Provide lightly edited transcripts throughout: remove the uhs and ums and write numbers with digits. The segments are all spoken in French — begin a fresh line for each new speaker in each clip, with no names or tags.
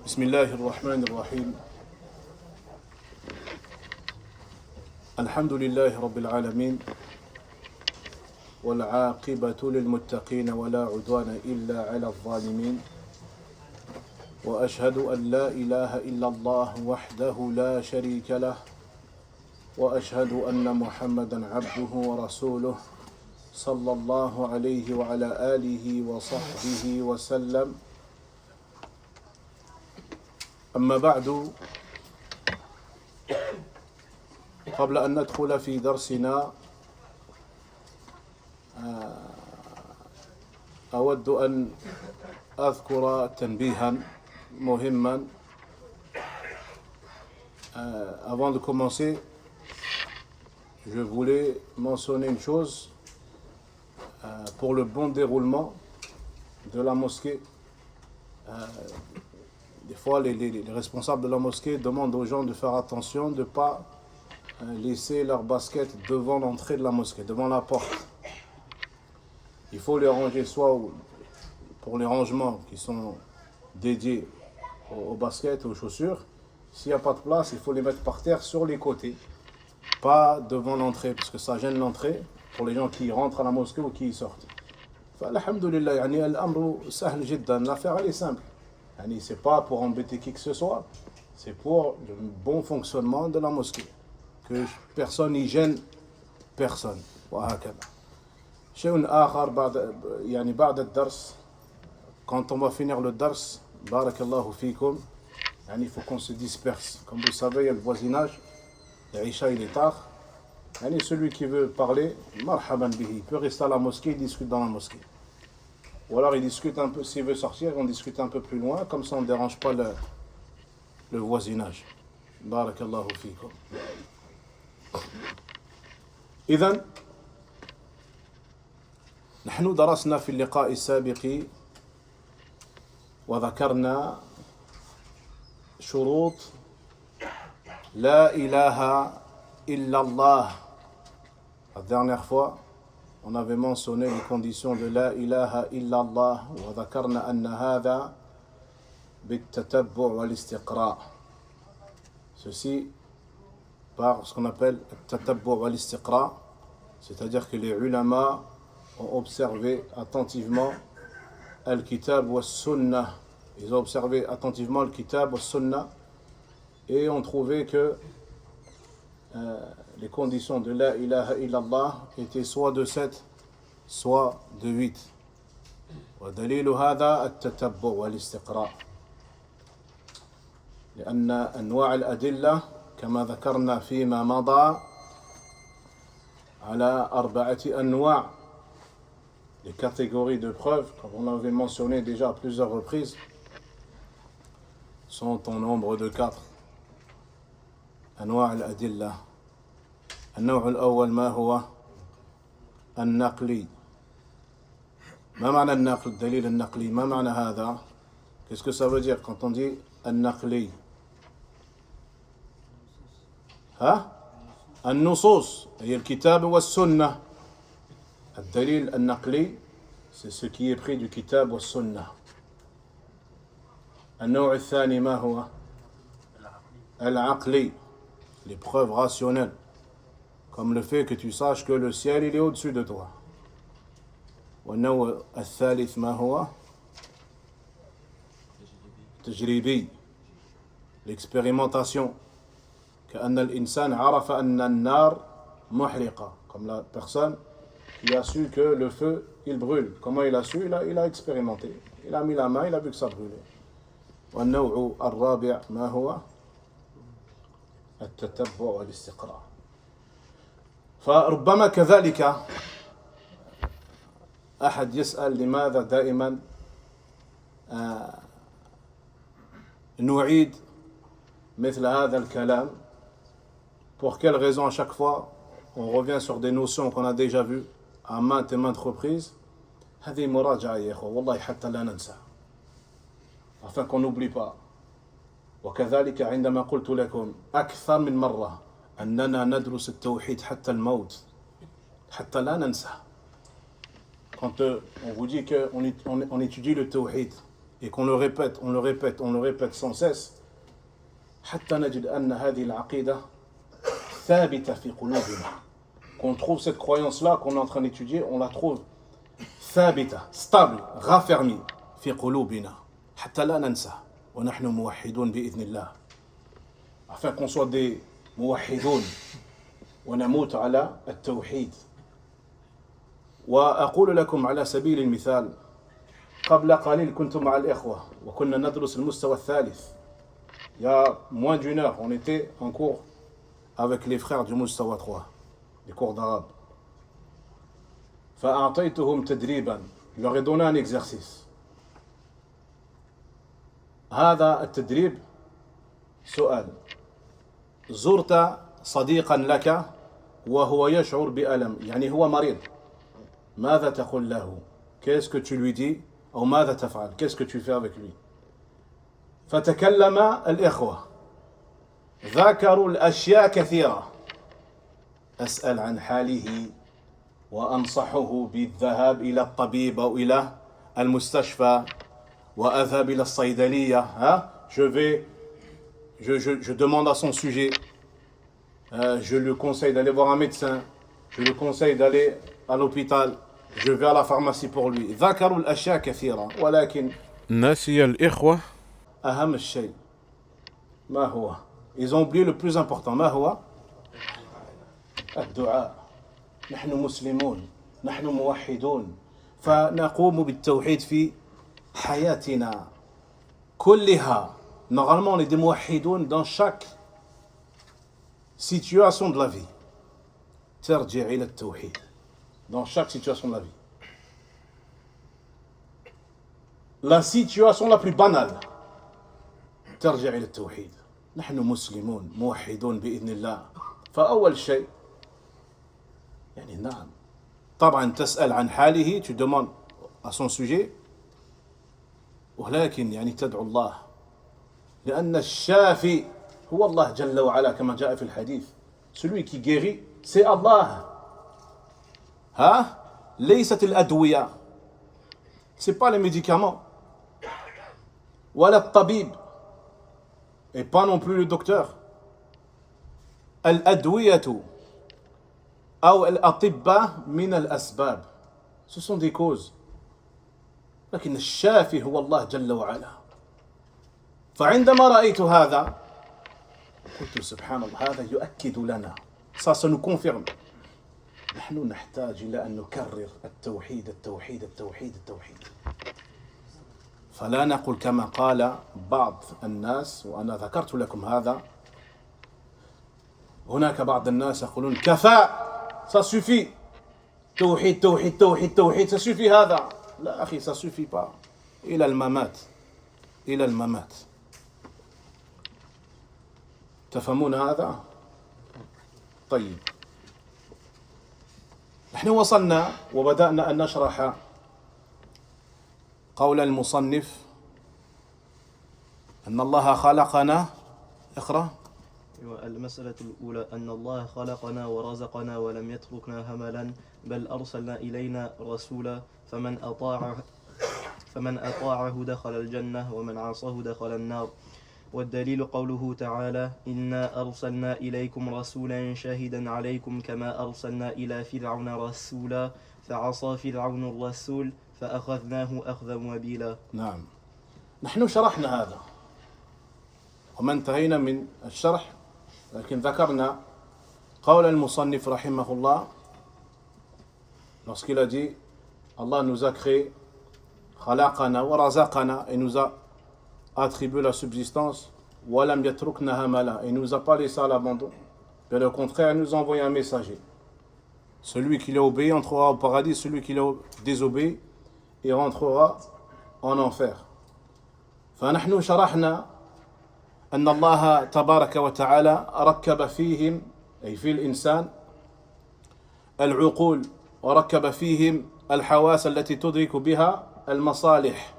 بسم الله الرحمن الرحيم الحمد لله رب العالمين والعاقبة للمتقين ولا عدوان إلا على الظالمين وأشهد أن لا إله إلا الله وحده لا شريك له وأشهد أن محمدا عبده ورسوله صلى الله عليه وعلى آله وصحبه وسلم. أما بعد، قبل أن ندخل في درسنا أود أن أذكر تنبيها مهما. Avant de commencer, je voulais mentionner une chose pour le bon déroulement de la mosquée. Des fois, les responsables de la mosquée demandent aux gens de faire attention, de ne pas laisser leurs baskets devant l'entrée de la mosquée, devant la porte. Il faut les ranger soit pour les rangements qui sont dédiés aux baskets, aux chaussures. S'il n'y a pas de place, il faut les mettre par terre sur les côtés, pas devant l'entrée, parce que ça gêne l'entrée pour les gens qui rentrent à la mosquée ou qui y sortent. Alhamdulillah, l'affaire elle est simple. Ce n'est pas pour embêter qui que ce soit, c'est pour le bon fonctionnement de la mosquée. Que personne n'y gêne personne. Quand on va finir le dars, barakallahu fikum, il faut qu'on se disperse. Comme vous le savez, il y a le voisinage, l'Isha il est tard. Celui qui veut parler, marhaban bihi, il peut rester à la mosquée, il discute dans la mosquée. Ou alors il discute un peu, s'il veut sortir, on discute un peu plus loin, comme ça on ne dérange pas le voisinage. Barakallahu fikum. إذن نحن درسنا في اللقاء السابق وذكرنا شروط لا إله إلا الله. La dernière fois, on avait mentionné les conditions de la ilaha illallah wa dhakarna anna hadha bit-tatabbu' wal-istiqra'. Ceci par ce qu'on appelle tatabbu' wal-istiqra', c'est-à-dire que les ulama ont observé attentivement al-kitab wa sunnah. Ils ont observé attentivement le kitab wa sunnah et ont trouvé que les conditions de la ilaha illallah étaient soit de 7, soit de 8. ودليل هذا التتبع والاستقراء. لأن أنواع الأدلة كما ذكرنا فيما مضى على 4 أنواع. Les catégories de preuves, comme on l'avait mentionné déjà à plusieurs reprises, sont au nombre de 4. أنواع الأدلة. النوع الأول ما هو؟ النقلي. ما معنى النقل؟ الدليل النقلي، ما معنى هذا؟ Qu'est-ce que ça veut dire quand on dit النقلي؟ النصوص هي الكتاب والسنة. الدليل النقلي c'est ce qui est pris du kitab والسنة. النوع الثاني ما هو؟ العقلي. Les preuves rationnelles, comme le fait que tu saches que le ciel il est au-dessus de toi. والنوع الثالث ما هو؟ تجريبي. L'expérimentation. كأن الإنسان عرف أن النار محرقة. Comme la personne qui a su que le feu il brûle. Comment il a su? Il a expérimenté. Il a mis la main, il a vu que ça brûlait. والنوع الرابع ما هو؟ التتبع والاستقراء. فربما كذلك أحد يسأل لماذا دائما نعيد مثل هذا الكلام. Pour quelle raison à chaque fois on revient sur des notions qu'on a déjà vues à maintes et maintes reprises. هذه مراجعة يا إخوة والله حتى لا ننسى, afin qu'on n'oublie pas. وكذلك عندما قلت لكم أكثر من مرة أننا ندرس التوحيد حتى الموت حتى لا ننسى. Quand on vous dit qu'on étudie le tawhid et qu'on le répète, on le répète, on le répète sans cesse, حتى نجد أن هذه العقيدة ثابتة في قلوبنا. Qu'on trouve cette croyance-là qu'on est en train d'étudier, on la trouve ثابتة, stable, raffermie في قلوبنا حتى لا ننسى ونحن موحدون بإذن الله. Afin qu'on soit des موحدون ونموت على التوحيد. وأقول لكم على سبيل المثال قبل قليل كنت مع الإخوة وكنا ندرس المستوى الثالث. Il y a moins d'une heure, on était en cours avec les frères du Mustawa 3, les cours d'arabe. فأعطيتهم تدريبا, je leur ai donné un exercice. هذا التدريب سؤال: زرت صديقا لك وهو يشعر بألم, يعني هو مريض, ماذا تقول له؟ Qu'est-ce que tu lui dis? أو ماذا تفعل? Qu'est-ce que tu fais avec lui? فتكلم الإخوة, ذكروا الأشياء كثيرة. أسأل عن حاله وأنصحه بالذهاب إلى الطبيب أو إلى المستشفى وأذهب إلى الصيدلية. Je demande à son sujet, je lui conseille d'aller voir un médecin, je lui conseille d'aller à l'hôpital, je vais à la pharmacie pour lui. ذكروا الأشياء كثيرة ولكن نسي الإخوة أهم الشيء. ما هو؟ Ils ont oublié le plus important. ما هو؟ الدعاء. نحن مسلمون, نحن موحدون, فنقوم بالتوحيد في حياتنا كلها. Normalement, on est des موحدون dans chaque situation de la vie. ترجع إلى التوحيد. Dans chaque situation de la vie. La situation la plus banale. ترجع إلى التوحيد. نحن مسلمون موحدون بإذن الله. فأول شيء يعني نعم طبعا تسأل عن حاله, tu demandes à son sujet, ولكن يعني تدعو الله, لأن الشافي هو الله جل وعلا كما جاء في الحديث. Celui qui guérit c'est Allah. ليست الأدوية, c'est pas les médicaments, ولا الطبيب, et pas non plus le docteur. الأدوية أو الأطباء من الأسباب, ce sont des causes, لكن الشافي هو الله جل وعلا. فعندما رأيت هذا قلت سبحان الله, هذا يؤكد لنا, ça nous confirme, نحن نحتاج إلى أن نكرر التوحيد التوحيد التوحيد التوحيد. فلا نقول كما قال بعض الناس, وأنا ذكرت لكم هذا, هناك بعض الناس يقولون كفى, ça suffit, توحيد توحيد توحيد توحيد, ça suffit هذا. لا أخي, ça suffit pas, إلى الممات, إلى الممات. تفهمون هذا؟ طيب, نحن وصلنا وبدأنا أن نشرح قول المصنف أن الله خلقنا. اقرأ.
المسألة الأولى أن الله خلقنا ورزقنا ولم يتركنا هملا, بل أرسلنا إلينا رسولا فمن أطاعه دخل الجنة ومن عصاه دخل النار. والدليل قوله تعالى: إنا أرسلنا إليكم رسولا شاهدا عليكم كما أرسلنا إلى فرعون رسولا فعصى فرعون الرسول فأخذناه أخذا وبيلا.
نعم, نحن شرحنا هذا وما انتهينا من الشرح, لكن ذكرنا قول المصنف رحمه الله lorsqu'il a dit Allah nous a créé, خلقنا ورزقنا, et nous a attribué la subsistance, ولم يتركنا هملا, et nous a pas laissé à l'abandon, mais au contraire il nous a envoyé un messager. Celui qui l'a obéi entrera au paradis, celui qui l'a désobéi et rentrera en enfer. فنحن شرحنا أن الله تبارك وتعالى ركب فيهم, أي في الإنسان, العقول, وركب فيهم الحواس التي تدرك بها المصالح,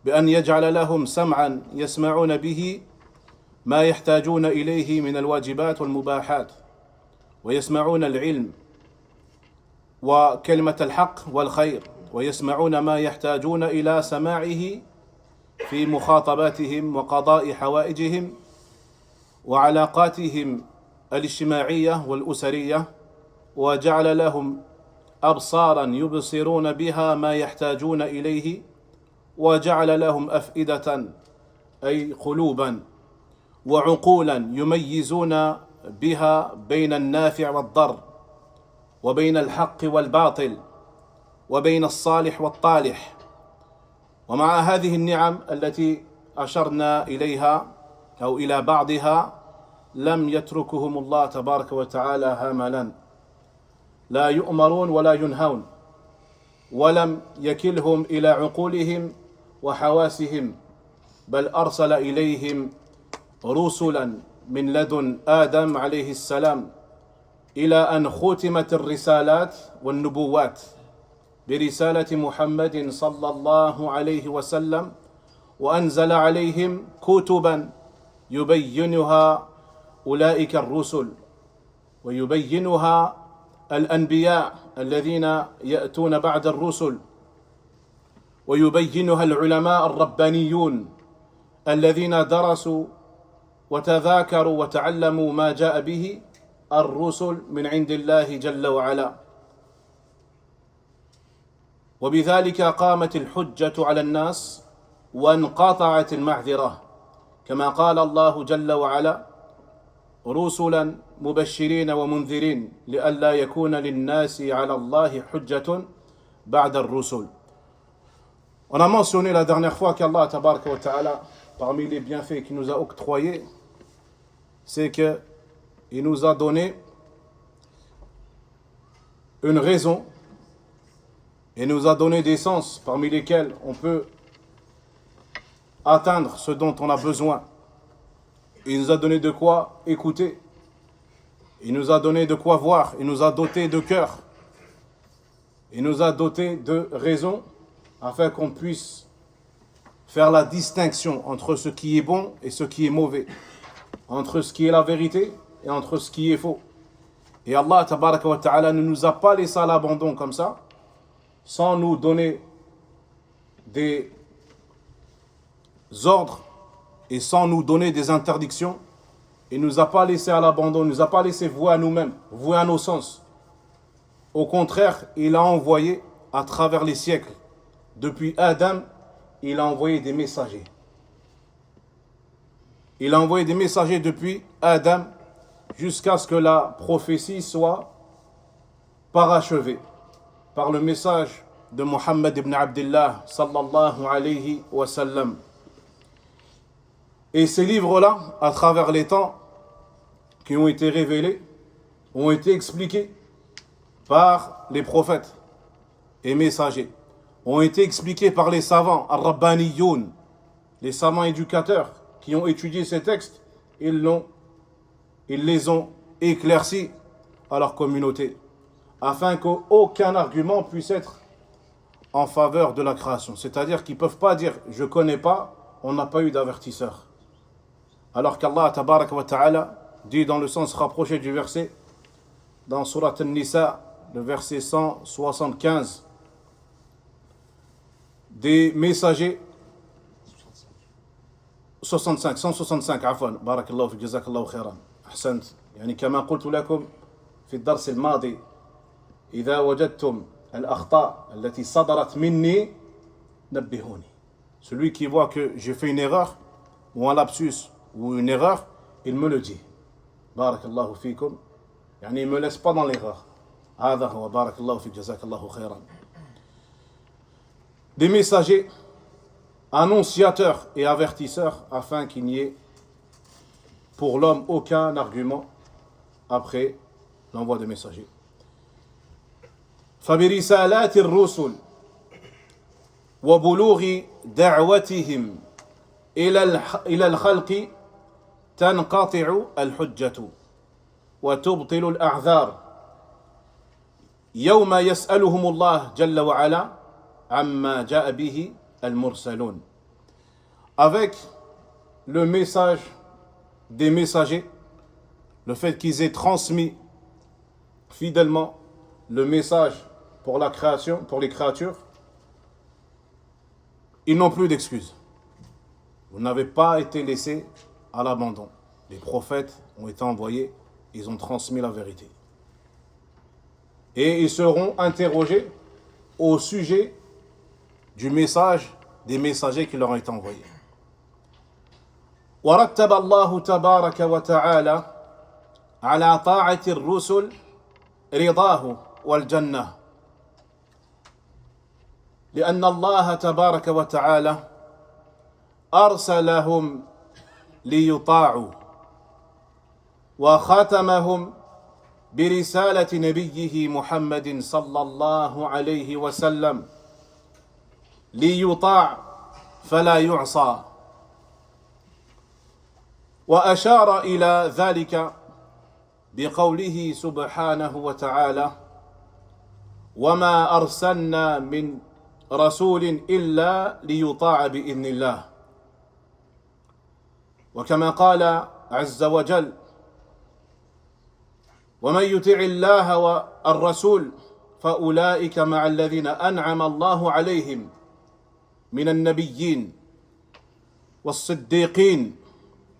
بأن يجعل لهم سمعا يسمعون به ما يحتاجون إليه من الواجبات والمباحات, ويسمعون العلم وكلمة الحق والخير, ويسمعون ما يحتاجون إلى سماعه في مخاطباتهم وقضاء حوائجهم وعلاقاتهم الاجتماعية والأسرية، وجعل لهم أبصارا يبصرون بها ما يحتاجون إليه، وجعل لهم أفئدة أي قلوبا وعقولا يميزون بها بين النافع والضر، وبين الحق والباطل، وبين الصالح والطالح. ومع هذه النعم التي أشرنا إليها أو إلى بعضها لم يتركهم الله تبارك وتعالى هملا، لا يؤمرون ولا ينهون، ولم يكلهم إلى عقولهم وحواسهم، بل أرسل إليهم رسلا من لدن آدم عليه السلام إلى أن ختمت الرسالات والنبوات برسالة محمد صلى الله عليه وسلم، وأنزل عليهم كتبا يبينها أولئك الرسل ويبينها الأنبياء الذين يأتون بعد الرسل، ويبينها العلماء الربانيون الذين درسوا وتذاكروا وتعلموا ما جاء به الرسل من عند الله جل وعلا. وبذلك قامت الحجة على الناس وانقطعت المعذرة، كما قال الله جل وعلا: رسلا مبشرين ومنذرين لئلا يكون للناس على الله حجة بعد الرسل. On a mentionné la dernière fois qu'Allah tabaraka wa ta'ala, parmi les bienfaits qu'il nous a octroyés, c'est qu'il nous a donné une raison et nous a donné des sens parmi lesquels on peut atteindre ce dont on a besoin. Il nous a donné de quoi écouter, il nous a donné de quoi voir, il nous a doté de cœur, il nous a doté de raison, afin qu'on puisse faire la distinction entre ce qui est bon et ce qui est mauvais, entre ce qui est la vérité et entre ce qui est faux. Et Allah tabaraka wa ta'ala ne nous a pas laissé à l'abandon comme ça, sans nous donner des ordres et sans nous donner des interdictions. Il ne nous a pas laissé à l'abandon, il ne nous a pas laissé vouer à nous-mêmes, vouer à nos sens. Au contraire, il a envoyé à travers les siècles, depuis Adam, il a envoyé des messagers. Il a envoyé des messagers depuis Adam jusqu'à ce que la prophétie soit parachevée par le message de Muhammad ibn Abdullah sallallahu alayhi wa sallam. Et ces livres-là, à travers les temps, qui ont été révélés, ont été expliqués par les prophètes et messagers, ont été expliqués par les savants, al-Rabbaniyoun, les savants éducateurs qui ont étudié ces textes, ils les ont éclaircis à leur communauté, afin qu'aucun argument puisse être en faveur de la création. C'est-à-dire qu'ils ne peuvent pas dire « je ne connais pas, on n'a pas eu d'avertisseur ». Alors qu'Allah tabaraka wa ta'ala dit dans le sens rapproché du verset, dans Surat An-Nisa, le verset 175, des messagers 165 عفوا بارك الله فيك جزاك الله خيرا أحسنت يعني كما قلت لكم في الدرس الماضي إذا وجدتم الأخطاء التي صدرت مني نبهوني. Celui qui voit que j'ai fait une erreur ou un lapsus ou une erreur, il me le dit. بارك الله فيكم يعني il me laisse pas dans l'erreur. هذا هو بارك الله فيك جزاك الله خيرا. Des messagers, annonciateurs et avertisseurs, afin qu'il n'y ait pour l'homme aucun argument après l'envoi des messagers. فبرسالات الرسل وبلوغ دعوتهم إلى الخلق تنقطع الحجة وتبطل الأعذار يوم يسألهم الله جل وعلا عما جاء به المرسلون. Avec le message des messagers, le fait qu'ils aient transmis fidèlement le message pour la création, pour les créatures, ils n'ont plus d'excuses. Vous n'avez pas été laissés à l'abandon. Les prophètes ont été envoyés, ils ont transmis la vérité. Et ils seront interrogés au sujet du message des messagers qui leur ont été envoyés. ورتب الله تبارك وتعالى على طاعة الرسل رضاه والجنة لأن الله تبارك وتعالى أرسلهم ليطاعوا وختمهم برسالة نبيه محمد صلى الله عليه وسلم ليطاع فلا يعصى وأشار إلى ذلك بقوله سبحانه وتعالى وما أرسلنا من رسول إلا ليطاع بإذن الله وكما قال عز وجل ومن يطع الله والرسول فأولئك مع الذين أنعم الله عليهم من النبيين والصديقين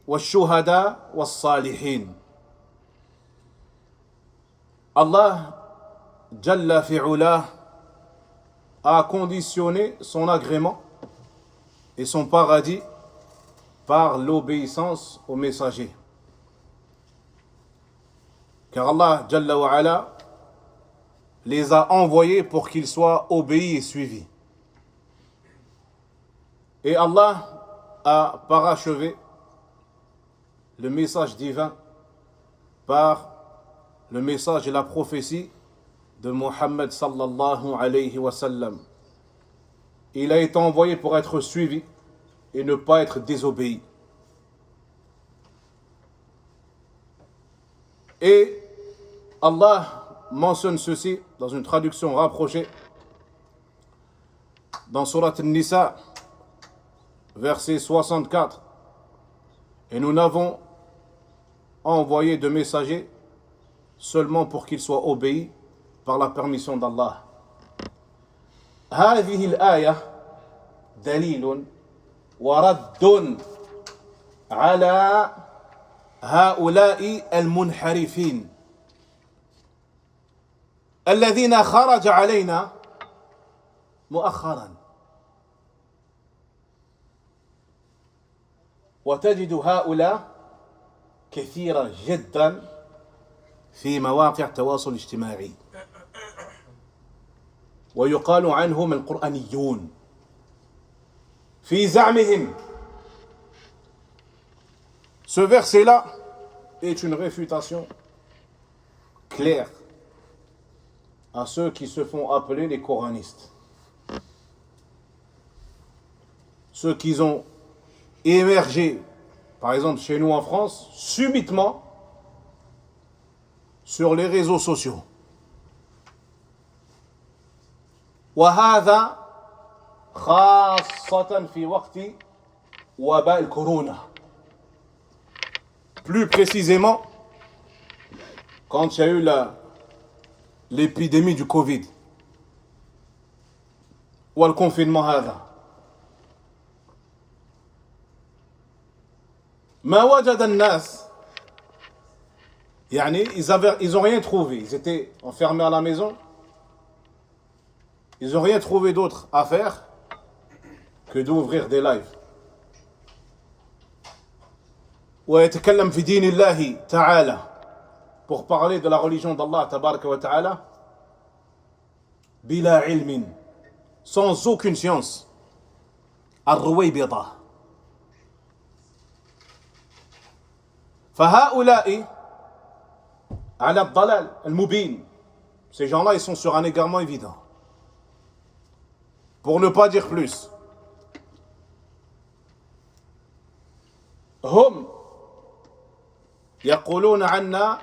والشهداء والصالحين. Allah Jalla fi'ula a conditionné son agrément et son paradis par l'obéissance aux messagers. Car Allah Jalla wa ala les a envoyés pour qu'ils soient obéis et suivis. Et Allah a parachevé le message divin par le message et la prophétie de Muhammad sallallahu alayhi wa sallam. Il a été envoyé pour être suivi et ne pas être désobéi. Et Allah mentionne ceci dans une traduction rapprochée dans Surat An-Nisa, verset 64. Et nous n'avons envoyé de messagers seulement pour qu'ils soient obéis par la permission d'Allah. هذه الآية دليل ورد على هؤلاء المنحرفين الذين خرج علينا مؤخرا وتجد هؤلاء كثيرا جدا في مواقع التواصل الاجتماعي ويقال عنهم القرآنيون في زعمهم. Ce verset-là est une réfutation claire à ceux qui se font appeler les coranistes. Ceux qui ont émergé, par exemple chez nous en France, subitement sur les réseaux sociaux. وهذا خاصة في وقت وباء الكورونا. Plus précisément, quand il y a eu l'épidémie du Covid. والconfinement هذا. ما وجد الناس يعني ils ont rien trouvé, ils étaient enfermés à la maison, ils n'ont rien trouvé d'autre à faire que d'ouvrir des lives. ويتكلم في دين الله تعالى, pour parler de la religion d'Allah tabaraka wa ta'ala, bila ilmin, sans aucune science, الرويبضة. فهؤلاء على الضلال المبين. Ces gens-là, ils sont sur un égarement évident. Pour ne pas dire plus. هم يقولون عنا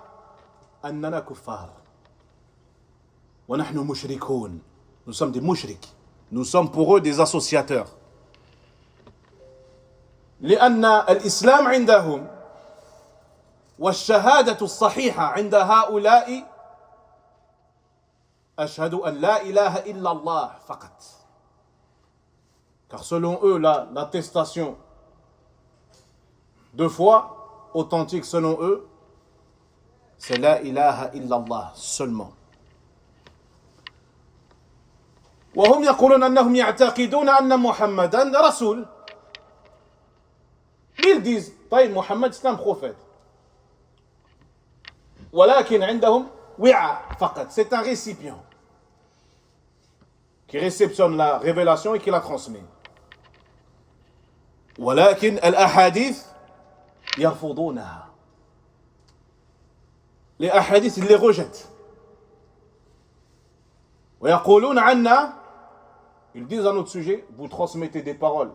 أننا كفار ونحن مشركون. Nous sommes des mushriks. Nous sommes pour eux des associateurs. لأن الإسلام عندهم والشهادة الصحيحة عند هؤلاء أشهد أن لا إله إلا الله فقط. Car selon eux, l'attestation de foi authentique selon eux, c'est la ilaha illallah seulement. وهم يقولون أنهم يعتقدون أن محمدا رسول. Ils disent, طيب Mohammed c'est un prophète. ولكن عندهم وعاء فقط, c'est un récipient qui réceptionne la révélation et qui la transmet. ولكن الأحاديث يرفضونها. Les ahadiths, ils les rejettent. ويقولون عنا, ils disent à notre sujet, vous transmettez des paroles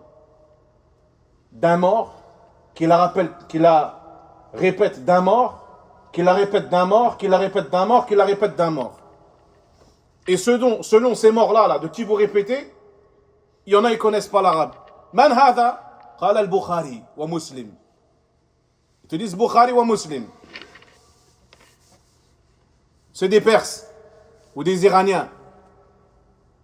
d'un mort, qui la répète d'un mort, qui la répète d'un mort, qui la répète d'un mort, qui la répète d'un mort. Et selon ces morts-là, de qui vous répétez, il y en a qui ne connaissent pas l'arabe. Man hada? Qala al-Bukhari wa Muslim. Ils te disent Bukhari wa Muslim. C'est des Perses ou des Iraniens.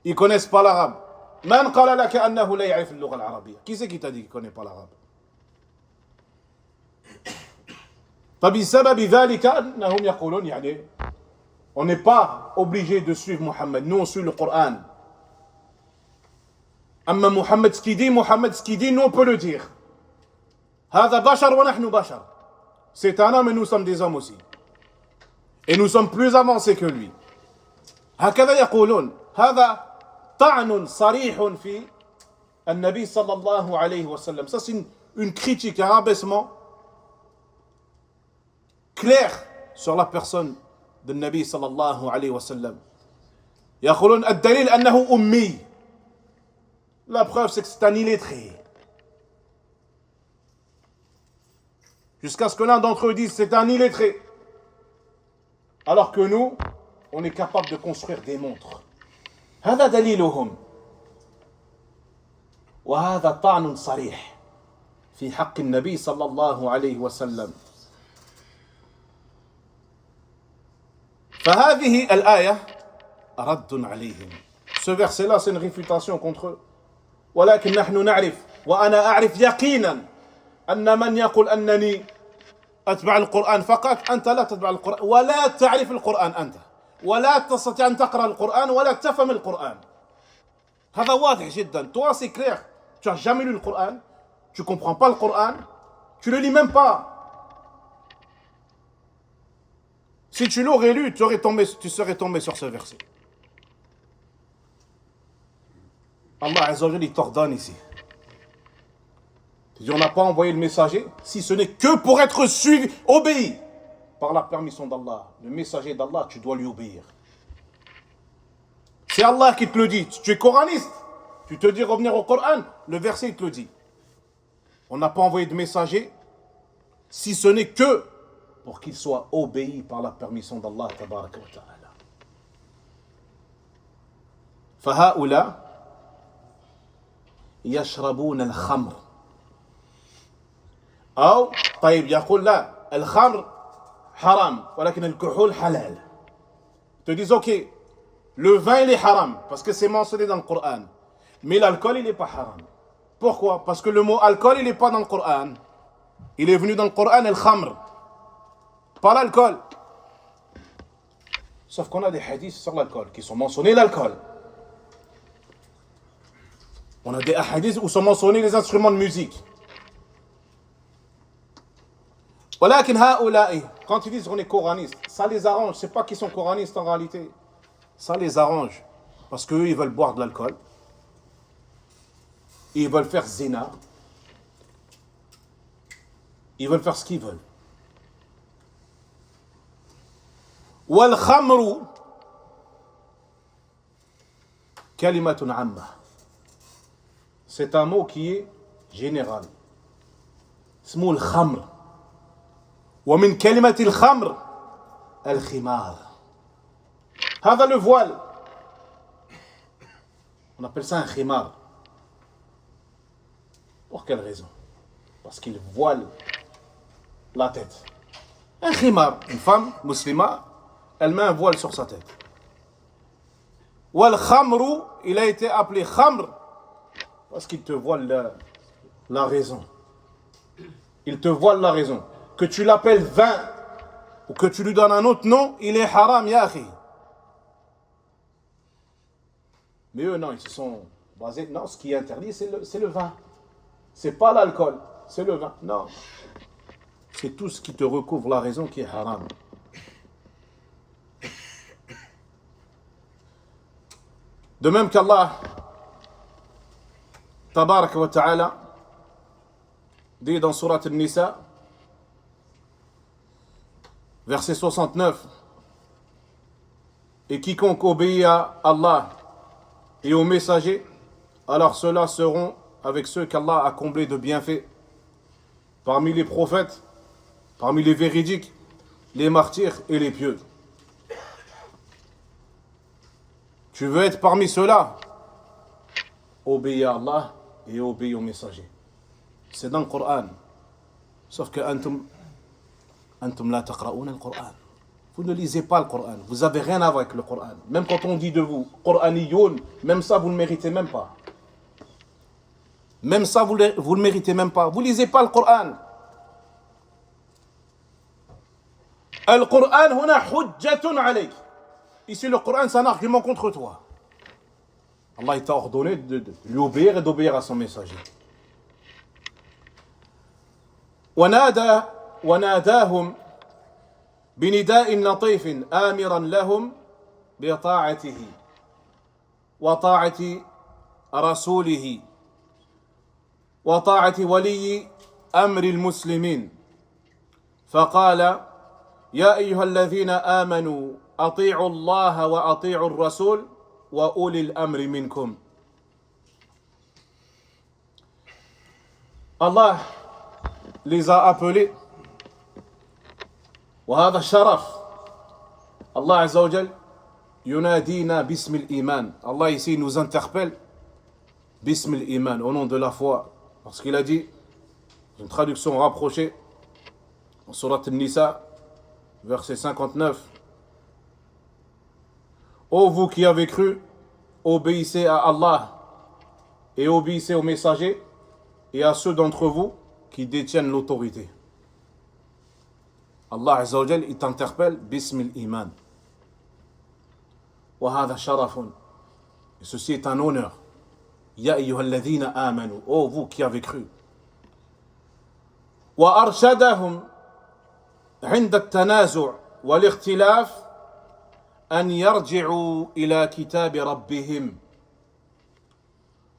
Ils ne connaissent pas l'arabe. Man qala laka annahu la ya'rif al-lugha al-arabiyya. Qui c'est qui t'a dit qu'il ne connaît pas l'arabe? فبسبب ذلك أنهم يقولون يعني on n'est pas obligé de suivre Mohammed. Nous on suit le Coran. أما Mohammed ce qu'il dit, nous on peut le dire. هذا بشر ونحن بشر. C'est un homme et nous sommes des hommes aussi. Et nous sommes plus avancés que lui. هكذا يقولون. هذا طعن صريح في النبي صلى الله عليه وسلم. Ça c'est une critique, un rabaissement clair sur la personne de Nabi sallallahu alayhi wa sallam. يقولون الدليل أنه أمي. La preuve c'est que c'est un illettré. Jusqu'à ce que l'un d'entre eux dise c'est un illettré. Alors que nous, on est capable de construire des montres. هذا دليلهم. وهذا طعن صريح في حق النبي صلى الله عليه وسلم. فهذه الآية رد عليهم. Ce verset-là, c'est une réfutation contre eux. ولكن نحن نعرف وأنا أعرف يقينا أن من يقول أنني أتبع القرآن فقط أنت لا تتبع القرآن ولا تعرف القرآن أنت ولا تستطيع أن تقرأ القرآن ولا تفهم القرآن. هذا واضح جدا. Toi c'est clair. Tu n'as jamais lu le Coran, tu ne comprends pas le Coran, tu ne le lis même pas. Si tu l'aurais lu, tu serais tombé sur ce verset. Allah Azza wa Jalla, il t'ordonne ici. On n'a pas envoyé le messager si ce n'est que pour être suivi, obéi par la permission d'Allah. Le messager d'Allah, tu dois lui obéir. C'est Allah qui te le dit. Tu es coraniste, tu te dis revenir au Coran, le verset il te le dit. On n'a pas envoyé de messager si ce n'est que pour qu'il soit obéi par la permission d'Allah tabaraka wa ta'ala. فهؤلاء يشربون الخمر. أو طيب يقول لا الخمر حرام ولكن الكحول حلال. Te disent ok, le vin il est haram parce que c'est mentionné dans le Coran, mais l'alcool il n'est pas haram. Pourquoi? Parce que le mot alcool il n'est pas dans le Coran. Il est venu dans le Coran al-khamr, pas l'alcool. Sauf qu'on a des hadiths sur l'alcool qui sont mentionnés l'alcool. On a des hadiths où sont mentionnés les instruments de musique. ولكن هؤلاء, quand ils disent qu'on est coranistes, ça les arrange. C'est pas qu'ils sont coranistes en réalité. Ça les arrange. Parce qu'eux, ils veulent boire de l'alcool. Ils veulent faire zina. Ils veulent faire ce qu'ils veulent. والخمر كلمة عامة. C'est un mot qui est général. اسمه الخمر. ومن كلمة الخمر الخمار. هذا le voile. On appelle ça un khimar. Pour quelle raison? Parce qu'il voile la tête. Un khimar, une femme musulmane, elle met un voile sur sa tête. Wal khamru, il a été appelé khamr parce qu'il te voile la raison. il te voile la raison. Que tu l'appelles vin ou que tu lui donnes un autre nom, il est haram, ya akhi. Mais eux, non, ils se sont basés. Non, ce qui est interdit, c'est le vin. C'est pas l'alcool, c'est le vin. Non. C'est tout ce qui te recouvre la raison qui est haram. De même qu'Allah, tabarak wa ta'ala, dit dans Surat An-Nisa, verset 69, et quiconque obéit à Allah et aux messagers, alors ceux-là seront avec ceux qu'Allah a comblés de bienfaits, parmi les prophètes, parmi les véridiques, les martyrs et les pieux. Tu veux être parmi ceux-là? Obéis à Allah et obéis aux messagers. C'est dans le Coran. Sauf que antum la taqra'ouna al-Qur'an. Vous ne lisez pas le Coran. Vous n'avez rien à voir avec le Coran. Même quand on dit de vous, Qur'aniyoun, même ça vous ne le méritez même pas. Même ça vous le méritez même pas. Vous ne lisez pas le Coran. Al-Qur'an huna hujjatun alayk. Ici le Coran c'est un argument contre toi. Allah t'a ordonné de lui obéir et d'obéir à son messager. وناداهم بنداء لطيف آمرا لهم بطاعته وطاعة رسوله وطاعة ولي أمر المسلمين فقال يا أيها الذين آمنوا أطيعوا الله وأطيعوا الرسول وأولي الأمر منكم. Allah les a appelés. وهذا شرف. Allah Azza wa Jal ينادينا باسم الإيمان. Allah ici nous interpelle باسم الإيمان, au nom de la foi. Parce qu'il a dit, une traduction rapprochée, en Surat An-Nisa, verset 59, ô vous qui avez cru, obéissez à Allah et obéissez aux messagers et à ceux d'entre vous qui détiennent l'autorité. Allah Azza wa Jal, il t'interpelle bismil iman. Wa hadha sharafun. Et ceci est un honneur. Ya ayyuhalladhina amanu. Oh vous qui avez cru. Wa arshadahum عند التنازع والاختلاف أن يرجعوا إلى كتاب ربهم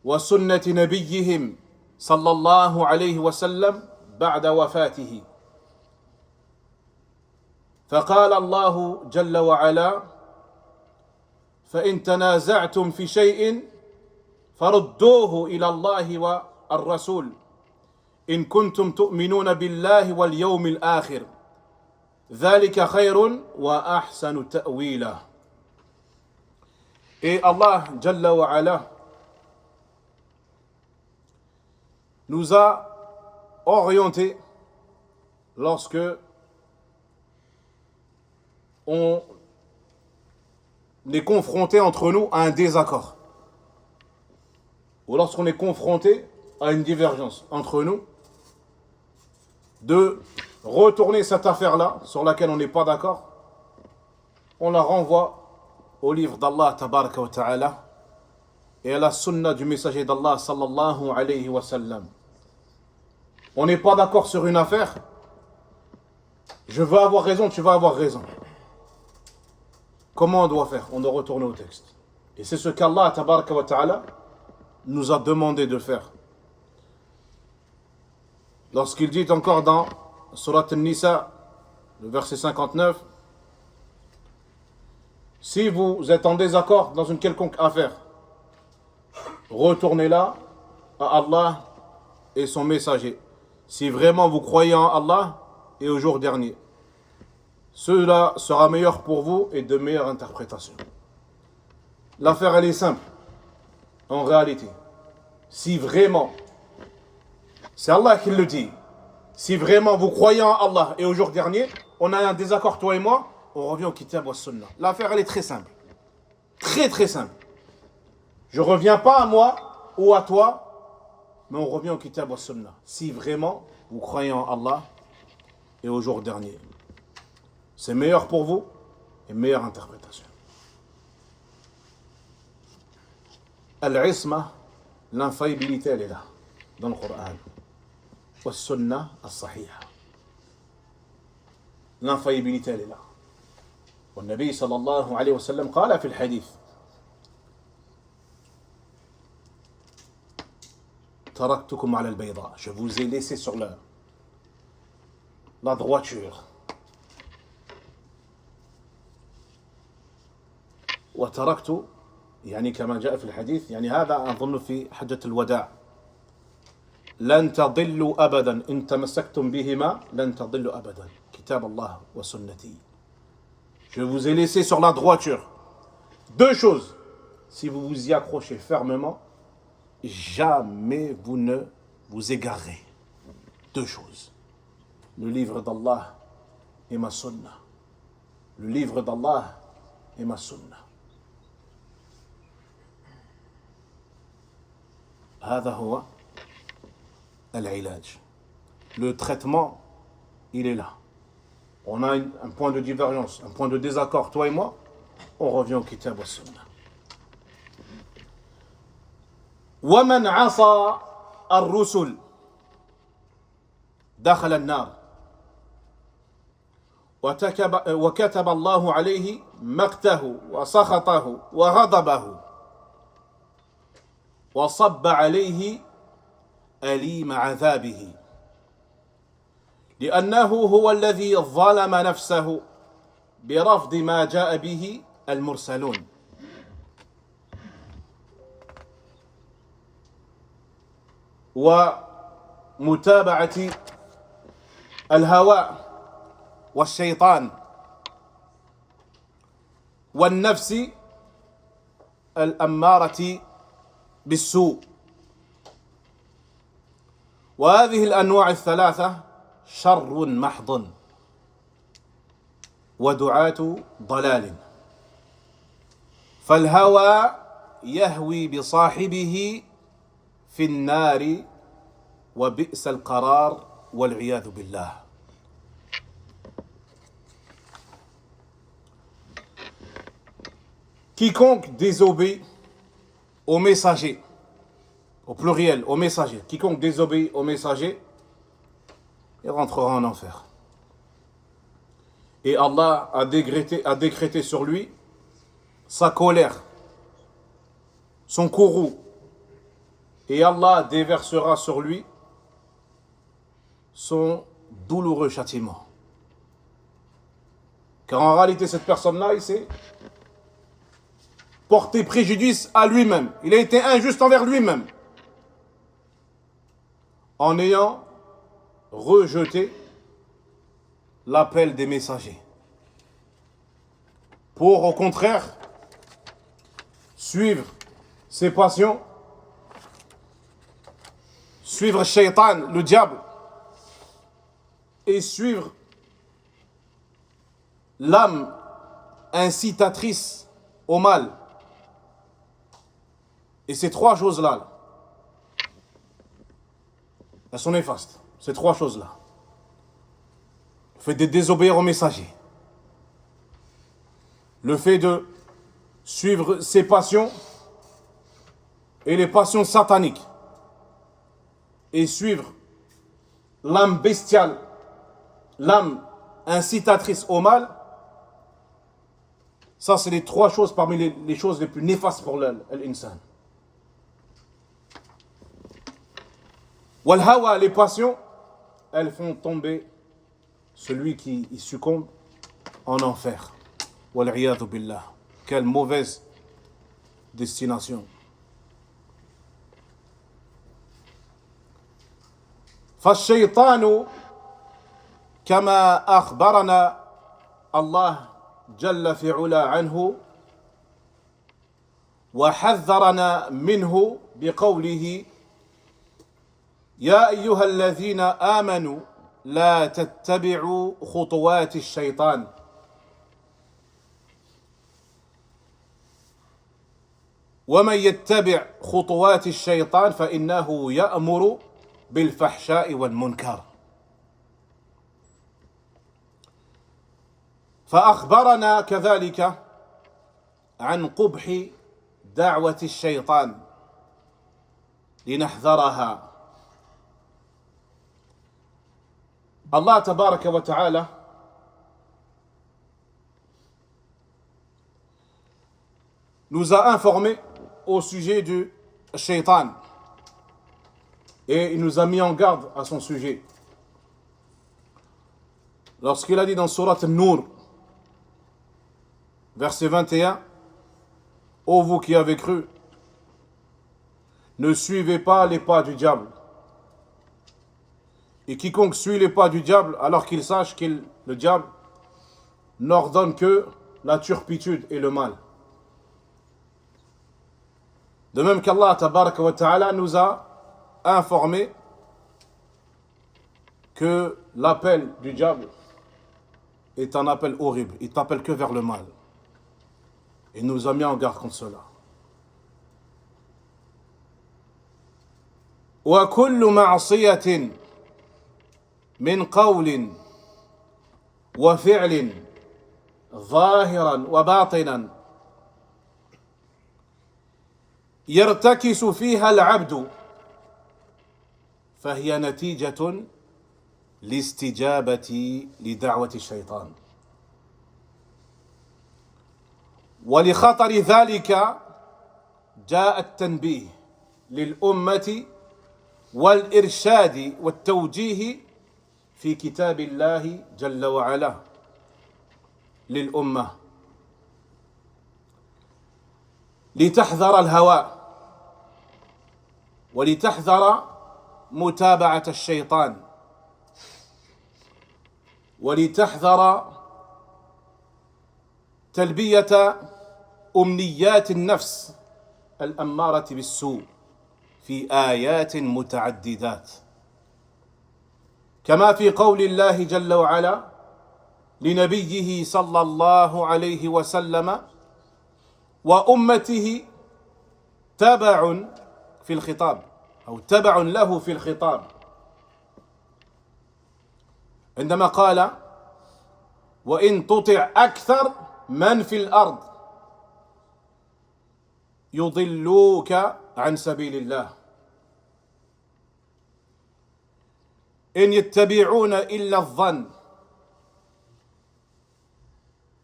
وسنة نبيهم صلى الله عليه وسلم بعد وفاته. فقال الله جل وعلا فإن تنازعتم في شيء فردوه إلى الله والرسول إن كنتم تؤمنون بالله واليوم الآخر ذلك خير وأحسن تأويلا. Et Allah Jalla wa Ala nous a orientés lorsque on est confronté entre nous à un désaccord ou lorsqu'on est confronté à une divergence entre nous, de retourner cette affaire-là sur laquelle on n'est pas d'accord, on la renvoie au livre d'Allah tabaraka wa ta'ala et à la sunna du messager d'Allah sallallahu alayhi wa sallam. On n'est pas d'accord sur une affaire, je veux avoir raison, tu vas avoir raison. Comment on doit faire? On doit retourner au texte. Et c'est ce qu'Allah tabaraka wa ta'ala nous a demandé de faire. Lorsqu'il dit encore dans Surat An-Nisa, le verset 59, si vous êtes en désaccord dans une quelconque affaire, retournez-la à Allah et son messager. Si vraiment vous croyez en Allah et au jour dernier, cela sera meilleur pour vous et de meilleure interprétation. L'affaire, elle est simple. En réalité, si vraiment, c'est Allah qui le dit, si vraiment vous croyez en Allah et au jour dernier, on a un désaccord toi et moi, on revient au Kitab wa Sunnah. L'affaire, elle est très simple. Très très simple. Je ne reviens pas à moi ou à toi, mais on revient au Kitab wa Sunnah. Si vraiment vous croyez en Allah et au jour dernier, c'est meilleur pour vous et meilleure interprétation. Al-Isma, l'infaillibilité, elle est là, dans le Coran. Wa Sunnah as-Sahiha. L'infaillibilité, elle est là. والنبي صلى الله عليه وسلم قال في الحديث تركتكم على البيضاء, je vous ai laissé sur la droiture. وتركت يعني كما جاء في الحديث, يعني هذا أظن في حجة الوداع, لن تضلوا أبدا إن تمسكتم بهما, لن تضلوا أبدا, كتاب الله وسنتي. Je vous ai laissé sur la droiture. Deux choses. Si vous vous y accrochez fermement, jamais vous ne vous égarerez. Deux choses. Le livre d'Allah et ma sunna. Le livre d'Allah et ma sunna. هذا هو العلاج. Le traitement, il est là. On a un point de divergence, un point de désaccord, toi et moi, on revient au Kitab wa Sunnah. وَمَنْ عَصَى الرُّسُلِ دخل النار وكتب الله عليه مقته وسخطه وغضبه وصب عليه أليم عذابه لأنه هو الذي ظلم نفسه برفض ما جاء به المرسلون. ومتابعة الهوى والشيطان والنفس الأمارة بالسوء. وهذه الأنواع الثلاثة شر محض ودعاة ضلال. فالهوى يهوي بصاحبه في النار وبئس القرار والعياذ بالله. Quiconque désobéit au messager, au pluriel, au messager, quiconque désobéit au messager, il rentrera en enfer. Et Allah a décrété sur lui sa colère, son courroux. Et Allah déversera sur lui son douloureux châtiment. Car en réalité, cette personne-là, il s'est porté préjudice à lui-même. Il a été injuste envers lui-même en ayant rejeté l'appel des messagers. Pour, au contraire, suivre ses passions, suivre Shaitan, le diable, et suivre l'âme incitatrice au mal. Et ces trois choses-là, elles sont néfastes. Ces trois choses-là. Le fait de désobéir au messager. Le fait de suivre ses passions et les passions sataniques. Et suivre l'âme bestiale, l'âme incitatrice au mal. Ça, c'est les trois choses parmi les choses les plus néfastes pour l'insan. Wal-hawa, les passions, elles font tomber celui qui y succombe en enfer. Wal-iyadhu billah. Quelle mauvaise destination. فالشيطان كما أخبرنا الله جل في علا عنه وحذرنا منه بقوله يا أيها الذين آمنوا لا تتبعوا خطوات الشيطان ومن يتبع خطوات الشيطان فإنه يأمر بالفحشاء والمنكر. فأخبرنا كذلك عن قبح دعوة الشيطان لنحذرها. Allah tabaraka wa ta'ala nous a informés au sujet du shaitan et il nous a mis en garde à son sujet. Lorsqu'il a dit dans Surat An-Nur, verset 21, ô vous qui avez cru, ne suivez pas les pas du diable. Et quiconque suit les pas du diable, alors qu'il sache que le diable n'ordonne que la turpitude et le mal. De même qu'Allah tabaraka wa ta'ala nous a informé que l'appel du diable est un appel horrible. Il t'appelle que vers le mal. Il nous a mis en garde contre cela. وَكُلُّ مَعْصِيَةٍ من قول وفعل ظاهرا وباطنا يرتكس فيها العبد فهي نتيجة لاستجابة لدعوة الشيطان. ولخطر ذلك جاء التنبيه للأمة والإرشاد والتوجيه في كتاب الله جل وعلا للأمة لتحذر الهوى ولتحذر متابعة الشيطان ولتحذر تلبية أمنيات النفس الأمارة بالسوء في آيات متعددات، كما في قول الله جل وعلا لنبيه صلى الله عليه وسلم وأمته تبع في الخطاب أو تبع له في الخطاب، عندما قال وإن تطع أكثر من في الأرض يضلوك عن سبيل الله إن يتبعون إلا الظن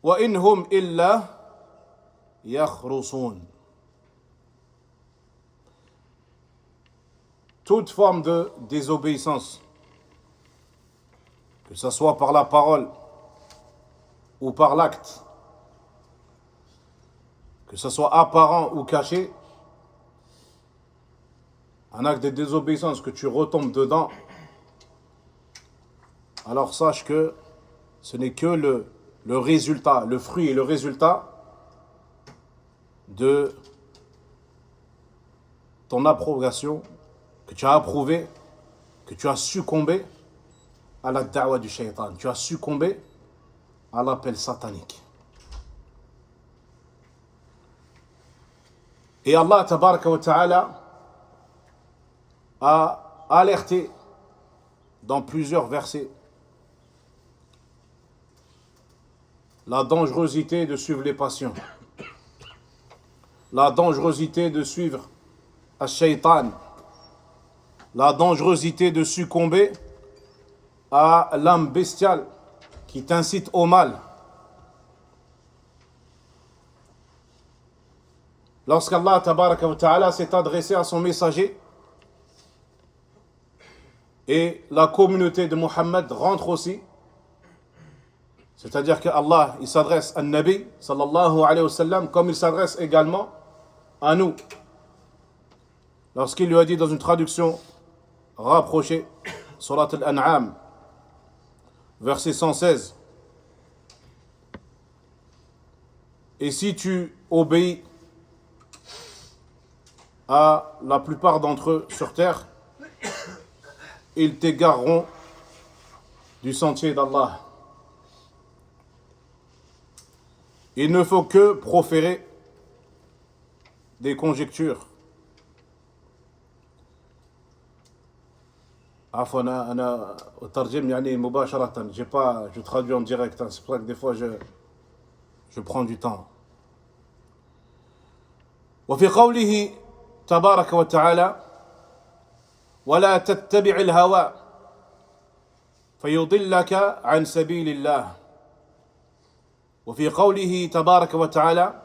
وإن هم إلا يخرصون. Toute forme de désobéissance, que ce soit par la parole ou par l'acte, que ce soit apparent ou caché, un acte de désobéissance que tu retombes dedans, alors sache que ce n'est que le résultat, le fruit et le résultat de ton approbation, que tu as approuvé, que tu as succombé à la da'wa du shaitan, tu as succombé à l'appel satanique. Et Allah tabaraka wa ta'ala a alerté dans plusieurs versets la dangerosité de suivre les passions, la dangerosité de suivre al-shaytan, la dangerosité de succomber à l'âme bestiale qui t'incite au mal. Lorsqu'Allah tabaraka wa ta'ala s'est adressé à son messager et la communauté de Muhammad rentre aussi, c'est-à-dire que Allah il s'adresse à Nabi sallallahu alayhi wa sallam comme il s'adresse également à nous. Lorsqu'il lui a dit dans une traduction rapprochée, Surat Al-An'am, verset 116, et si tu obéis à la plupart d'entre eux sur terre, ils t'égareront du sentier d'Allah. Il ne faut que proférer des conjectures. عفوا أنا أترجم يعني مباشرة. Je traduis en direct. C'est pour ça que des fois je prends du temps. وفي قوله تبارك وتعالى ولا تتبع الهوى فيضلك عن سبيل الله. وفي قوله تبارك وتعالى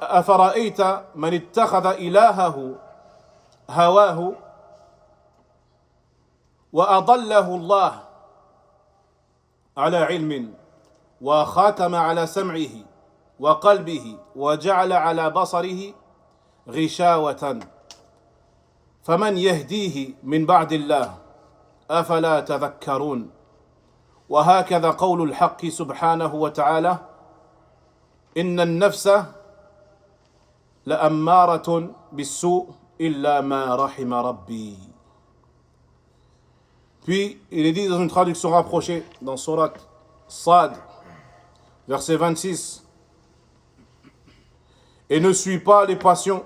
أفرأيت من اتخذ إلهه هواه وأضله الله على علم وختم على سمعه وقلبه وجعل على بصره غشاوة فمن يهديه من بعد الله أفلا تذكرون. وهكذا قول الحق سبحانه وتعالى إن النفس لأمارة بالسوء إلا ما رحم ربي. Puis il est dit dans une traduction rapprochée dans Surat Sad, verset 26, et ne suis pas les passions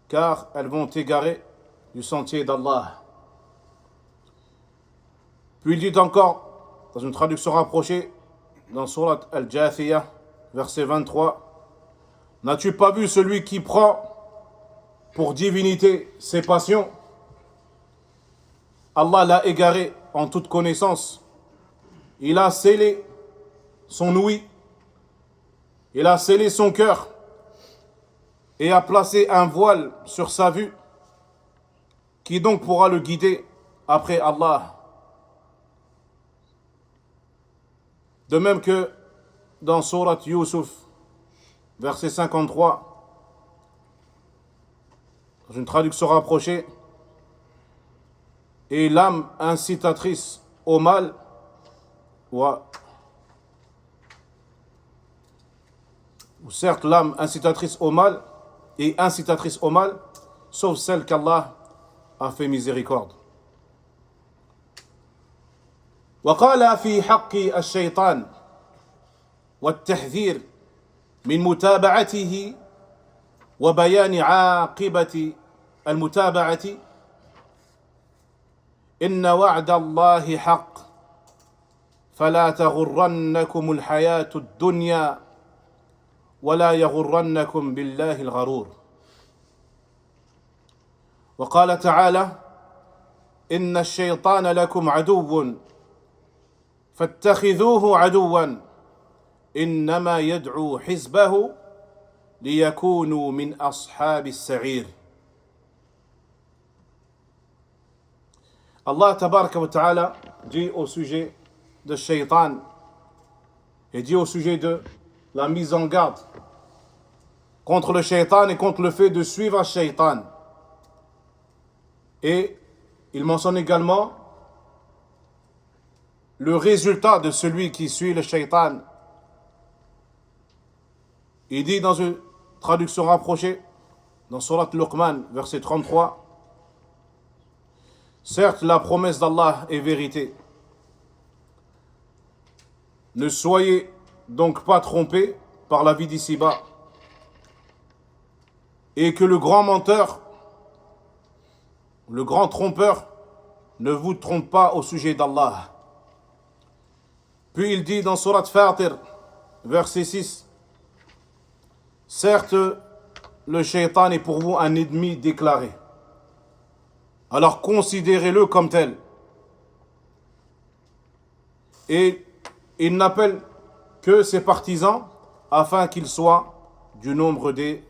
car elles vont t'égarer du sentier d'Allah. Puis il dit encore dans une traduction rapprochée dans Surat Al-Jathiyah, verset 23, n'as-tu pas vu celui qui prend pour divinité ses passions? Allah l'a égaré en toute connaissance. Il a scellé son ouïe, il a scellé son cœur et a placé un voile sur sa vue. Qui donc pourra le guider après Allah? De même que dans Surat Yusuf, verset 53, dans une traduction rapprochée, et l'âme incitatrice au mal, ou certes l'âme incitatrice au mal et incitatrice au mal, sauf celle qu'Allah a fait miséricorde. وقال في حق الشيطان والتحذير من متابعته وبيان عاقبة المتابعة إن وعد الله حق فلا تغرنكم الحياة الدنيا ولا يغرنكم بالله الغرور. وقال تعالى إن الشيطان لكم عدو فاتخذوه عدوا إنما يدعو حزبه ليكونوا من أصحاب السعير. Allah tabaraka wa ta'ala dit au sujet de Shaitan et dit au sujet de la mise en garde contre le Shaitan et contre le fait de suivre Shaitan. Et il mentionne également le résultat de celui qui suit le Shaitan. Il dit dans une traduction rapprochée, dans Surat Luqman, verset 33, certes, la promesse d'Allah est vérité. Ne soyez donc pas trompés par la vie d'ici-bas. Et que le grand menteur, le grand trompeur, ne vous trompe pas au sujet d'Allah. Puis il dit dans Surat Fatir, verset 6, certes, le shaitan est pour vous un ennemi déclaré. Alors considérez-le comme tel. Et il n'appelle que ses partisans afin qu'ils soient du nombre des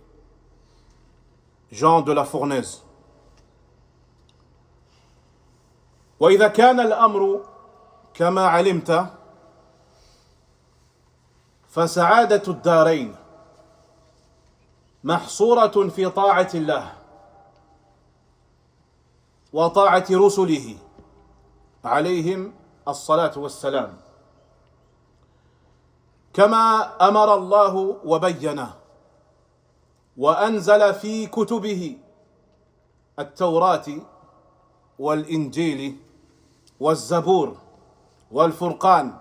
gens de la fournaise. وإذا كان الأمر كما علمت فسعادة الدارين محصورة في طاعة الله وطاعة رسله عليهم الصلاة والسلام كما أمر الله وبينه وأنزل في كتبه التوراة والإنجيل والزبور والفرقان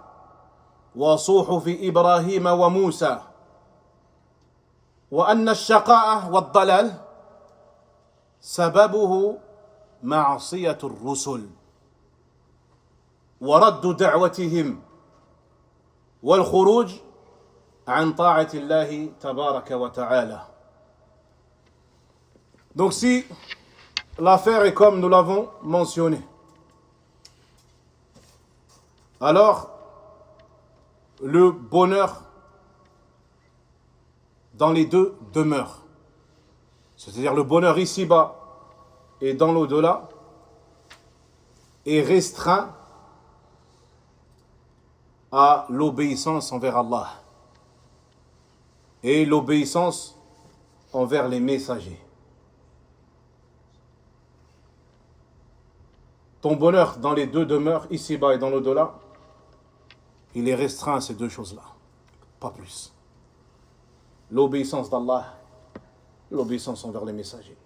وصحف إبراهيم وموسى وأن الشقاء والضلال سببه معصية الرسل ورد دعوتهم والخروج عن طاعة الله تبارك وتعالى. Donc si l'affaire est comme nous l'avons mentionné, alors le bonheur dans les deux demeure. C'est-à-dire le bonheur ici-bas et dans l'au-delà est restreint à l'obéissance envers Allah et l'obéissance envers les messagers. Ton bonheur dans les deux demeures, ici-bas et dans l'au-delà, il est restreint à ces deux choses-là, pas plus. L'obéissance d'Allah, l'obéissance envers les messagers.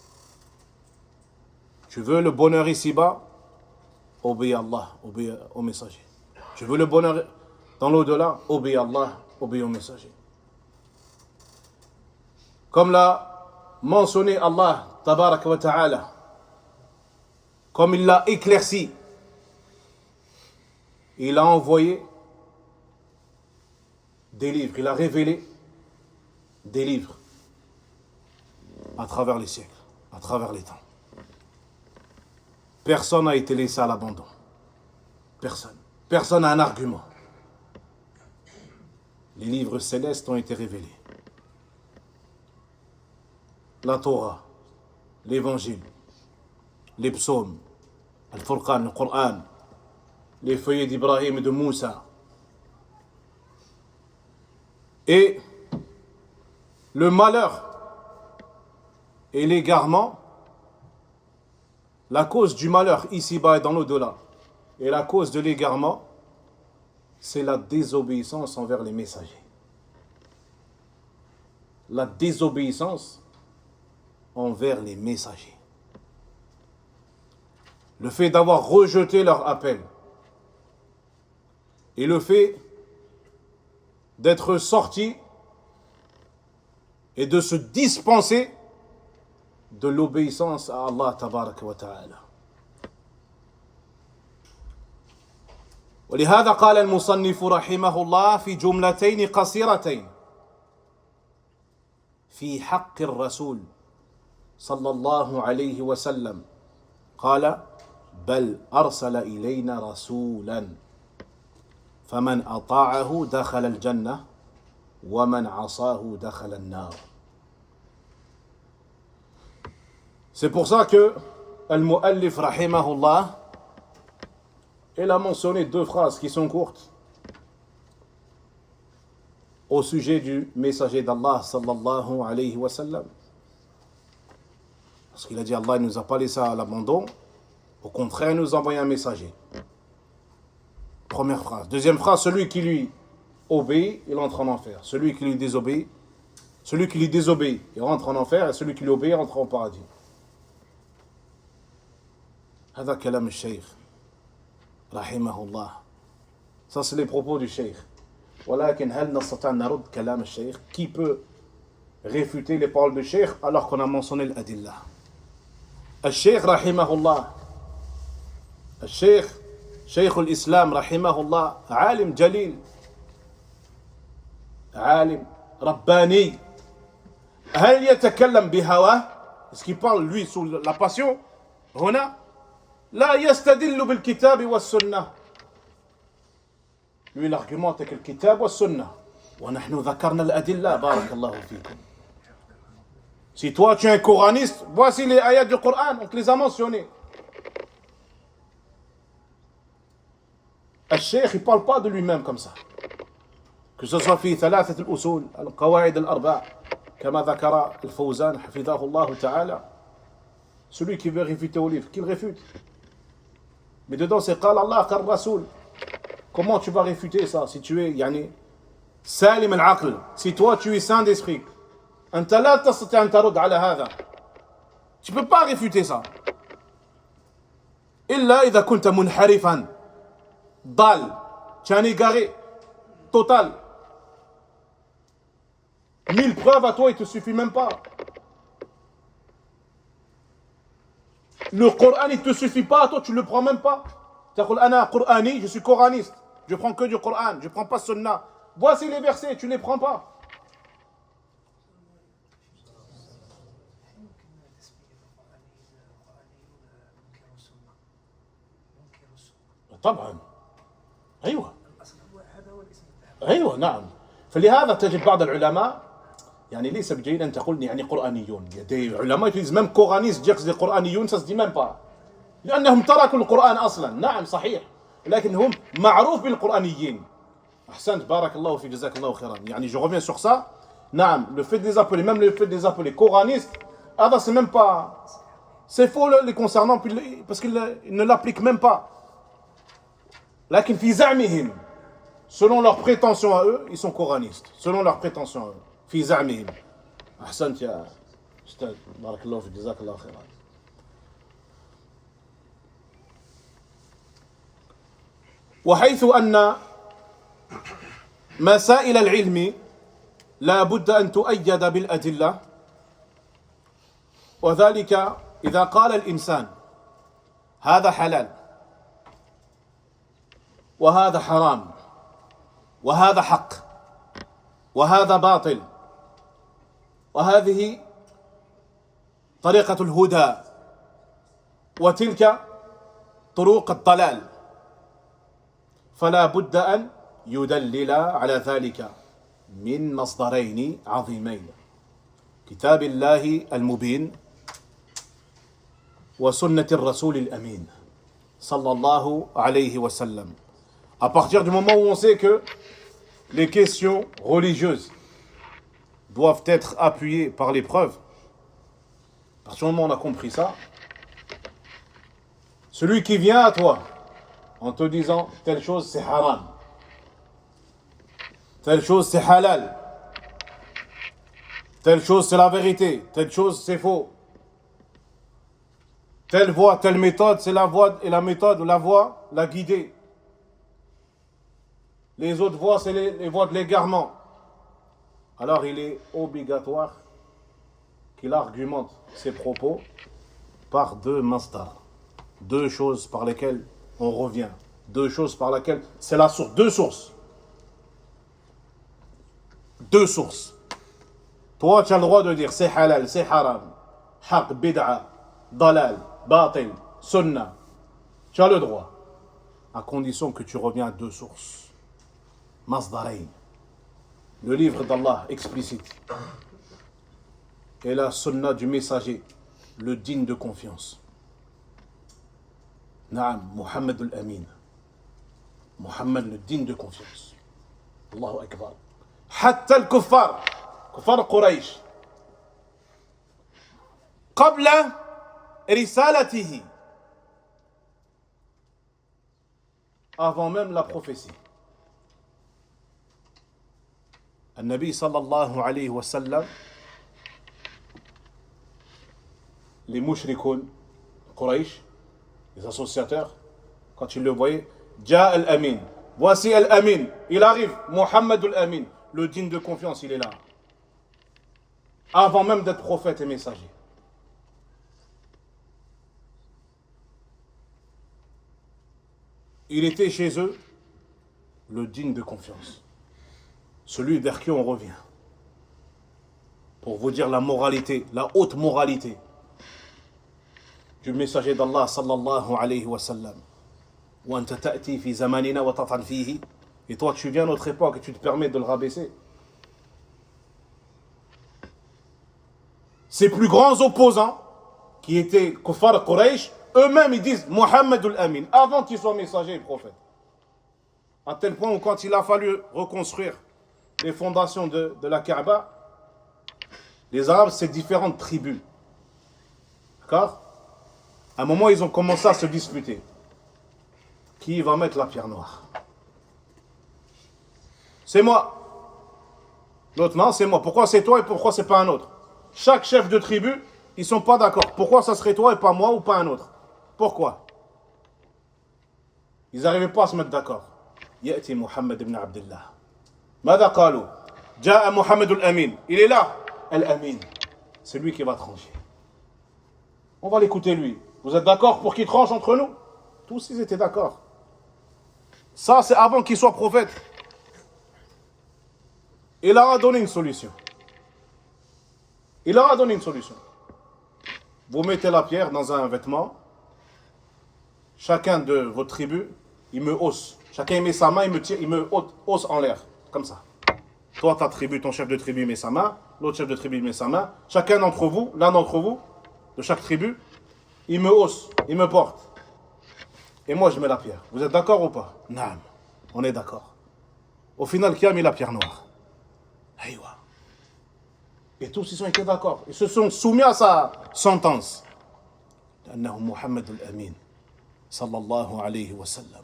Tu veux le bonheur ici-bas, obéis à Allah, obéis aux messagers. Tu veux le bonheur dans l'au-delà, obéis à Allah, obéis aux messagers. Comme l'a mentionné Allah, tabaraka wa ta'ala, comme il l'a éclairci, il a envoyé des livres, il a révélé des livres à travers les siècles, à travers les temps. Personne n'a été laissé à l'abandon. Personne. Personne n'a un argument. Les livres célestes ont été révélés. La Torah, l'Évangile, les psaumes, le Furqan, le Coran, les feuillets d'Ibrahim et de Moussa. Et le malheur et l'égarement, la cause du malheur ici-bas et dans l'au-delà, et la cause de l'égarement, c'est la désobéissance envers les messagers. La désobéissance envers les messagers. Le fait d'avoir rejeté leur appel et le fait d'être sorti et de se dispenser de l'obéissance à Allah tabaraka wa ta'ala. ولهذا قال المصنف رحمه الله في جملتين قصيرتين في حق الرسول صلى الله عليه وسلم قال بل أرسل إلينا رسولا فمن أطاعه دخل الجنة ومن عصاه دخل النار. C'est pour ça que Al-Mu'allif rahimahullah, il a mentionné deux phrases qui sont courtes au sujet du messager d'Allah sallallahu alayhi wa sallam. Parce qu'il a dit Allah ne nous a pas laissé à l'abandon, au contraire il nous a envoyé un messager. Première phrase. Deuxième phrase, celui qui lui obéit, il entre en enfer. Celui qui lui désobéit, il rentre en enfer, et celui qui lui obéit rentre au paradis. هذا كلام الشيخ رحمه الله. Ça c'est les propos du cheikh. ولكن هل نستطيع أن نرد كلام الشيخ? Qui peut réfuter les paroles du cheikh alors qu'on a mentionné l'adillah? الشيخ رحمه الله, الشيخ شيخ الإسلام رحمه الله عالم جليل, عالم رباني. هل يتكلم بهواه? Est-ce qu'il parle lui sous la passion? هنا لا يستدل بالكتاب والسنة. Lui l'argumente avec le kitab wa sunna. ونحن ذكرنا الأدلة بارك الله فيكم. Si toi tu es un coraniste, voici les ayats du Coran, on te les a mentionnés. الشيخ il parle pas de lui-même comme ça. Que ce soit في ثلاثة الأصول القواعد الأربع كما ذكر الفوزان حفظه الله تعالى. Celui qui veut réfuter au livre, qu'il réfute. Mais dedans c'est قال الله قال رسول. Comment tu vas réfuter ça si tu es يعني سالم العقل, si toi tu es sain d'esprit? أنت لا تستطيع أن ترد على هذا. Tu peux pas réfuter ça. إلا إذا كنت منحرفا ضال, tu es un égaré total. 1000 preuves à toi, il ne te suffit même pas. Le Coran, il ne te suffit pas à toi, tu ne le prends même pas. Tu dis, Ana Qur'ani, je suis coraniste. Je prends que du Coran, je ne prends pas Sunna. Voici les versets, tu ne les prends pas. طبعا ايوه ايوه نعم فلهذا تجد بعض العلماء يعني ليس بجيد ان تقول يعني قرانيون des علماء utilisent même coranistes dire que c'est des قرانيون ça se dit même pas لانهم تركوا القران اصلا نعم صحيح لكن هم معروف بالقرانيين احسنت بارك الله فيك جزاك الله خيرا يعني je reviens sur ça نعم le fait de les appeler même le fait de les appeler coranistes هذا c'est même pas c'est faux les concernant parce qu'ils ne l'appliquent même pas. لكن في زعمهم selon leurs prétentions à eux ils sont coranistes selon leurs prétentions à eux في زعمهم أحسنت يا أستاذ بارك الله فيك جزاك الله خيرا وحيث أن مسائل العلم لا بد أن تؤيد بالأدلة وذلك إذا قال الإنسان هذا حلال وهذا حرام وهذا حق وهذا باطل وهذه طريقة الهدى وتلك طرق الضلال فلا بد أن يدلل على ذلك من مصدرين عظيمين كتاب الله المبين وسنة الرسول الأمين صلى الله عليه وسلم. À partir du moment où on sait que les questions religieuses doivent être appuyées par les preuves, à partir du moment où on a compris ça, celui qui vient à toi en te disant telle chose c'est haram, telle chose c'est halal, telle chose c'est la vérité, telle chose c'est faux, telle voie, telle méthode c'est la voie et la méthode ou la voie, la guidée. Les autres voies, c'est les voies de l'égarement. Alors il est obligatoire qu'il argumente ses propos par deux masdar, deux choses par lesquelles on revient, deux choses par lesquelles c'est la source, deux sources. Deux sources. Toi, tu as le droit de dire c'est halal, c'est haram, haq, bid'a, dalal, batil, sunnah. Tu as le droit, à condition que tu reviens à deux sources. Masdarain, le livre d'Allah explicite, et la sunna du messager, le digne de confiance. Naam, Muhammad al-Amin. Muhammad le digne de confiance. Allahu Akbar. Hatta al-kuffar, kuffar Quraysh, قبل رسالته, avant même la prophétie. النبي صلى الله عليه وسلم les mushrikoun Quraysh, les associateurs, quand ils le voyaient, Ja al-Amin, voici al-Amin, il arrive, Muhammad al-Amin, le digne de confiance, il est là. Avant même d'être prophète et messager. Il était chez eux le digne de confiance. Celui vers qui on revient. Pour vous dire la moralité, la haute moralité du messager d'Allah sallallahu alayhi wa sallam. Et toi tu viens à notre époque et tu te permets de le rabaisser. Ses plus grands opposants, qui étaient Kuffar Quraysh, eux-mêmes ils disent Muhammad al-Amin, avant qu'il soit messager et prophète. À tel point où quand il a fallu reconstruire les fondations de la Kaaba, les Arabes, c'est différentes tribus. D'accord? À un moment, ils ont commencé à se disputer. Qui va mettre la pierre noire? C'est moi. L'autre, non, c'est moi. Pourquoi c'est toi et pourquoi c'est pas un autre? Chaque chef de tribu, ils sont pas d'accord. Pourquoi ça serait toi et pas moi ou pas un autre? Pourquoi? Ils n'arrivaient pas à se mettre d'accord. Ya'ti Muhammad ibn Abdullah. ماذا قالوا؟ Ja'a Muhammad al-Amin. Il est là. Al-Amin. C'est lui qui va trancher. On va l'écouter lui. Vous êtes d'accord pour qu'il tranche entre nous? Tous ils étaient d'accord. Ça, c'est avant qu'il soit prophète. Il leur a donné une solution. Il leur a donné une solution. Vous mettez la pierre dans un vêtement. Chacun de vos tribus, il me hausse. Chacun met sa main, il me tire, il me hausse en l'air. Comme ça. Toi, ta tribu, ton chef de tribu met sa main. L'autre chef de tribu met sa main. Chacun d'entre vous, l'un d'entre vous, de chaque tribu, il me hausse, il me porte. Et moi, je mets la pierre. Vous êtes d'accord ou pas? Non, on est d'accord. Au final, qui a mis la pierre noire? Aïwa. Et tous, ils ont été d'accord. Ils se sont soumis à sa sentence. لأنه محمد الأمين صلى الله عليه وسلم.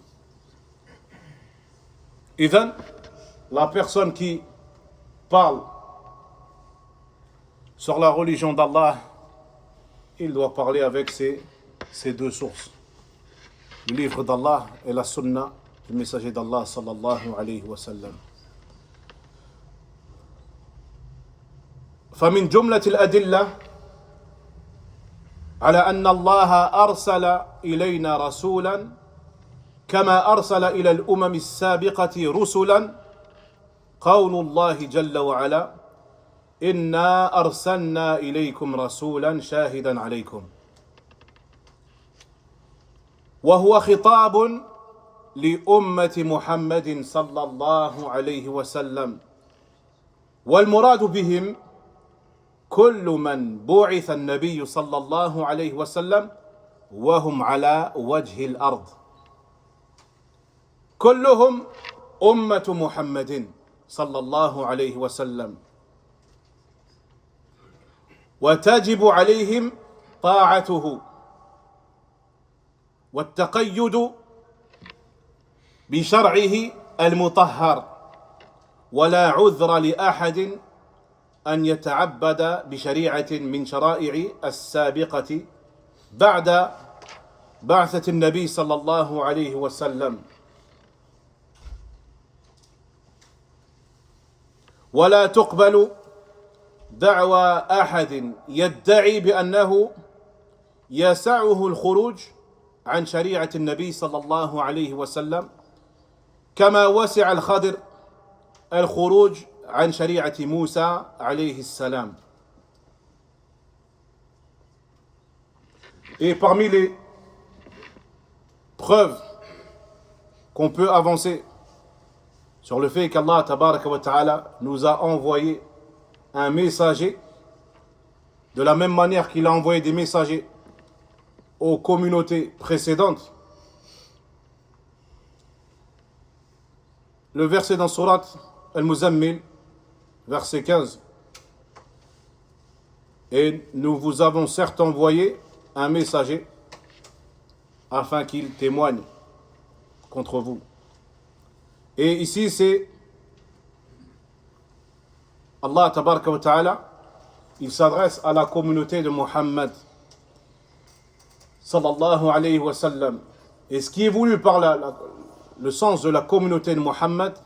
إذن, la personne qui parle sur la religion d'Allah, il doit parler avec ces deux sources. Le livre d'Allah et la sunna du messager d'Allah sallallahu alayhi wa sallam. فمن جملة الأدلة على أن الله أرسل إلينا رسولا كما أرسل إلى الأمم السابقة رسلا قول الله جل وعلا إنا أرسلنا إليكم رسولا شاهدا عليكم وهو خطاب لأمة محمد صلى الله عليه وسلم والمراد بهم كل من بعث النبي صلى الله عليه وسلم وهم على وجه الأرض كلهم أمة محمد صلى الله عليه وسلم وتجب عليهم طاعته والتقيد بشرعه المطهر ولا عذر لأحد أن يتعبد بشريعة من شرائع السابقة بعد بعثة النبي صلى الله عليه وسلم ولا تقبل دعوى أحد يدعي بأنه يسعه الخروج عن شريعة النبي صلى الله عليه وسلم كما وسع الخضر الخروج عن شريعة موسى عليه السلام. Et parmi les preuves qu'on peut avancer sur le fait qu'Allah tabaraka wa ta'ala nous a envoyé un messager de la même manière qu'il a envoyé des messagers aux communautés précédentes. Le verset dans Surat Al-Muzammil, verset 15. Et nous vous avons certes envoyé un messager afin qu'il témoigne contre vous. Et ici c'est Allah tabaraka wa ta'ala, il s'adresse à la communauté de Muhammad sallallahu alayhi wa sallam. Et ce qui est voulu par le sens de la communauté de Muhammad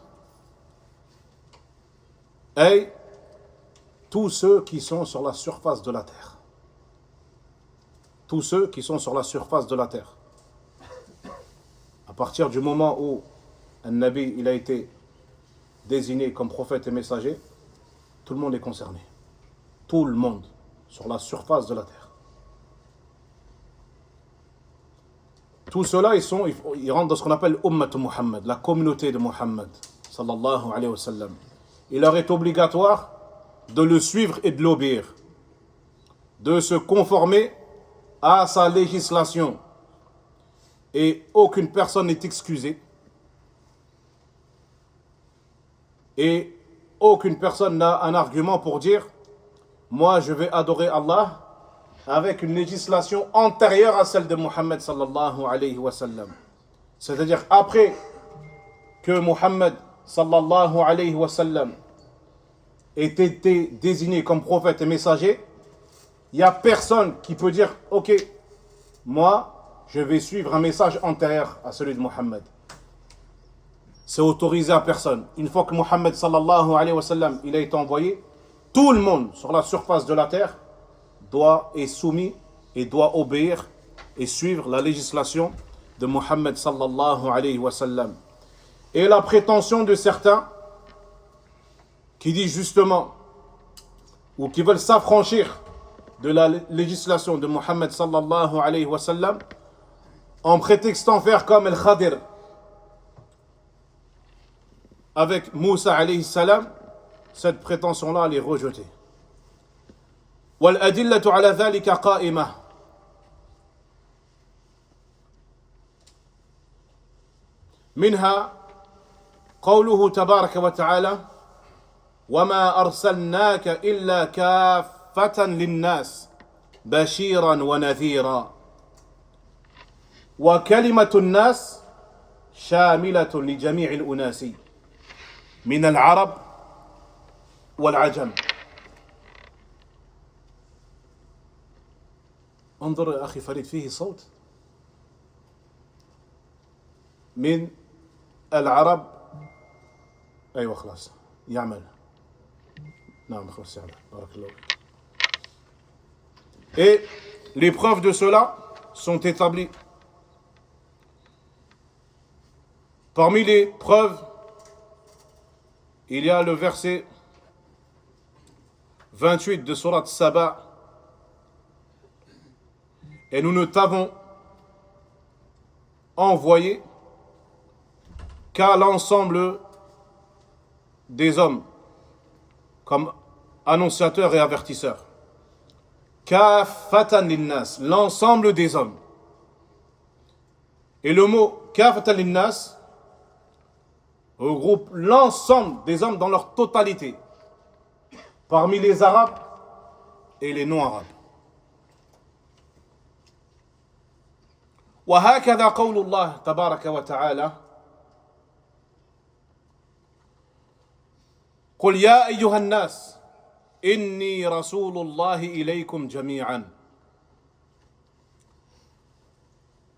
est tous ceux qui sont sur la surface de la terre. Tous ceux qui sont sur la surface de la terre. À partir du moment où un Nabi il a été désigné comme prophète et messager, tout le monde est concerné. Tout le monde sur la surface de la terre. Tout cela, ils rentrent dans ce qu'on appelle Ummat Muhammad, la communauté de Muhammad, sallallahu alayhi wa sallam. Il leur est obligatoire de le suivre et de l'obéir, de se conformer à sa législation. Et aucune personne n'est excusée. Et aucune personne n'a un argument pour dire « Moi, je vais adorer Allah » avec une législation antérieure à celle de Muhammad sallallahu alayhi wa sallam. C'est-à-dire après que Muhammad sallallahu alayhi wa sallam ait été désigné comme prophète et messager, il n'y a personne qui peut dire « Ok, moi, je vais suivre un message antérieur à celui de Muhammad. » c'est autorisé à personne. Une fois que Mohammed sallallahu alayhi wa sallam il a été envoyé, tout le monde sur la surface de la terre est soumis et doit obéir et suivre la législation de Mohammed sallallahu alayhi wa sallam. Et la prétention de certains qui disent justement ou qui veulent s'affranchir de la législation de Mohammed sallallahu alayhi wa sallam en prétextant faire comme El Khadir avec Moussa alayhi salam, cette prétention-là, elle est rejetée. وَالْأَدِلَّةُ عَلَى ذَلِكَ قَائِمَةٌ منها قوله تبارك وتعالى وما أرسلناك إلا كافة للناس بشيرا ونذيرا وكلمة الناس شاملة لجميع الأناس من العرب والعجم. انظر يا أخي فريد فيه صوت من العرب. أيوة خلاص يعمل. نعم خلاص يعمل. بارك الله. Et les preuves de cela sont établies. Parmi les preuves, il y a le verset 28 de Surat Saba. Et nous ne t'avons envoyé qu'à l'ensemble des hommes comme annonciateurs et avertisseurs. Kafatan linnas, l'ensemble des hommes. Et le mot kafatan linnas regroupe l'ensemble des hommes dans leur totalité, parmi les Arabes et les non-Arabes. وهكذا قول الله تبارك وتعالى قل يا أيها الناس إني رسول الله إليكم جميعا.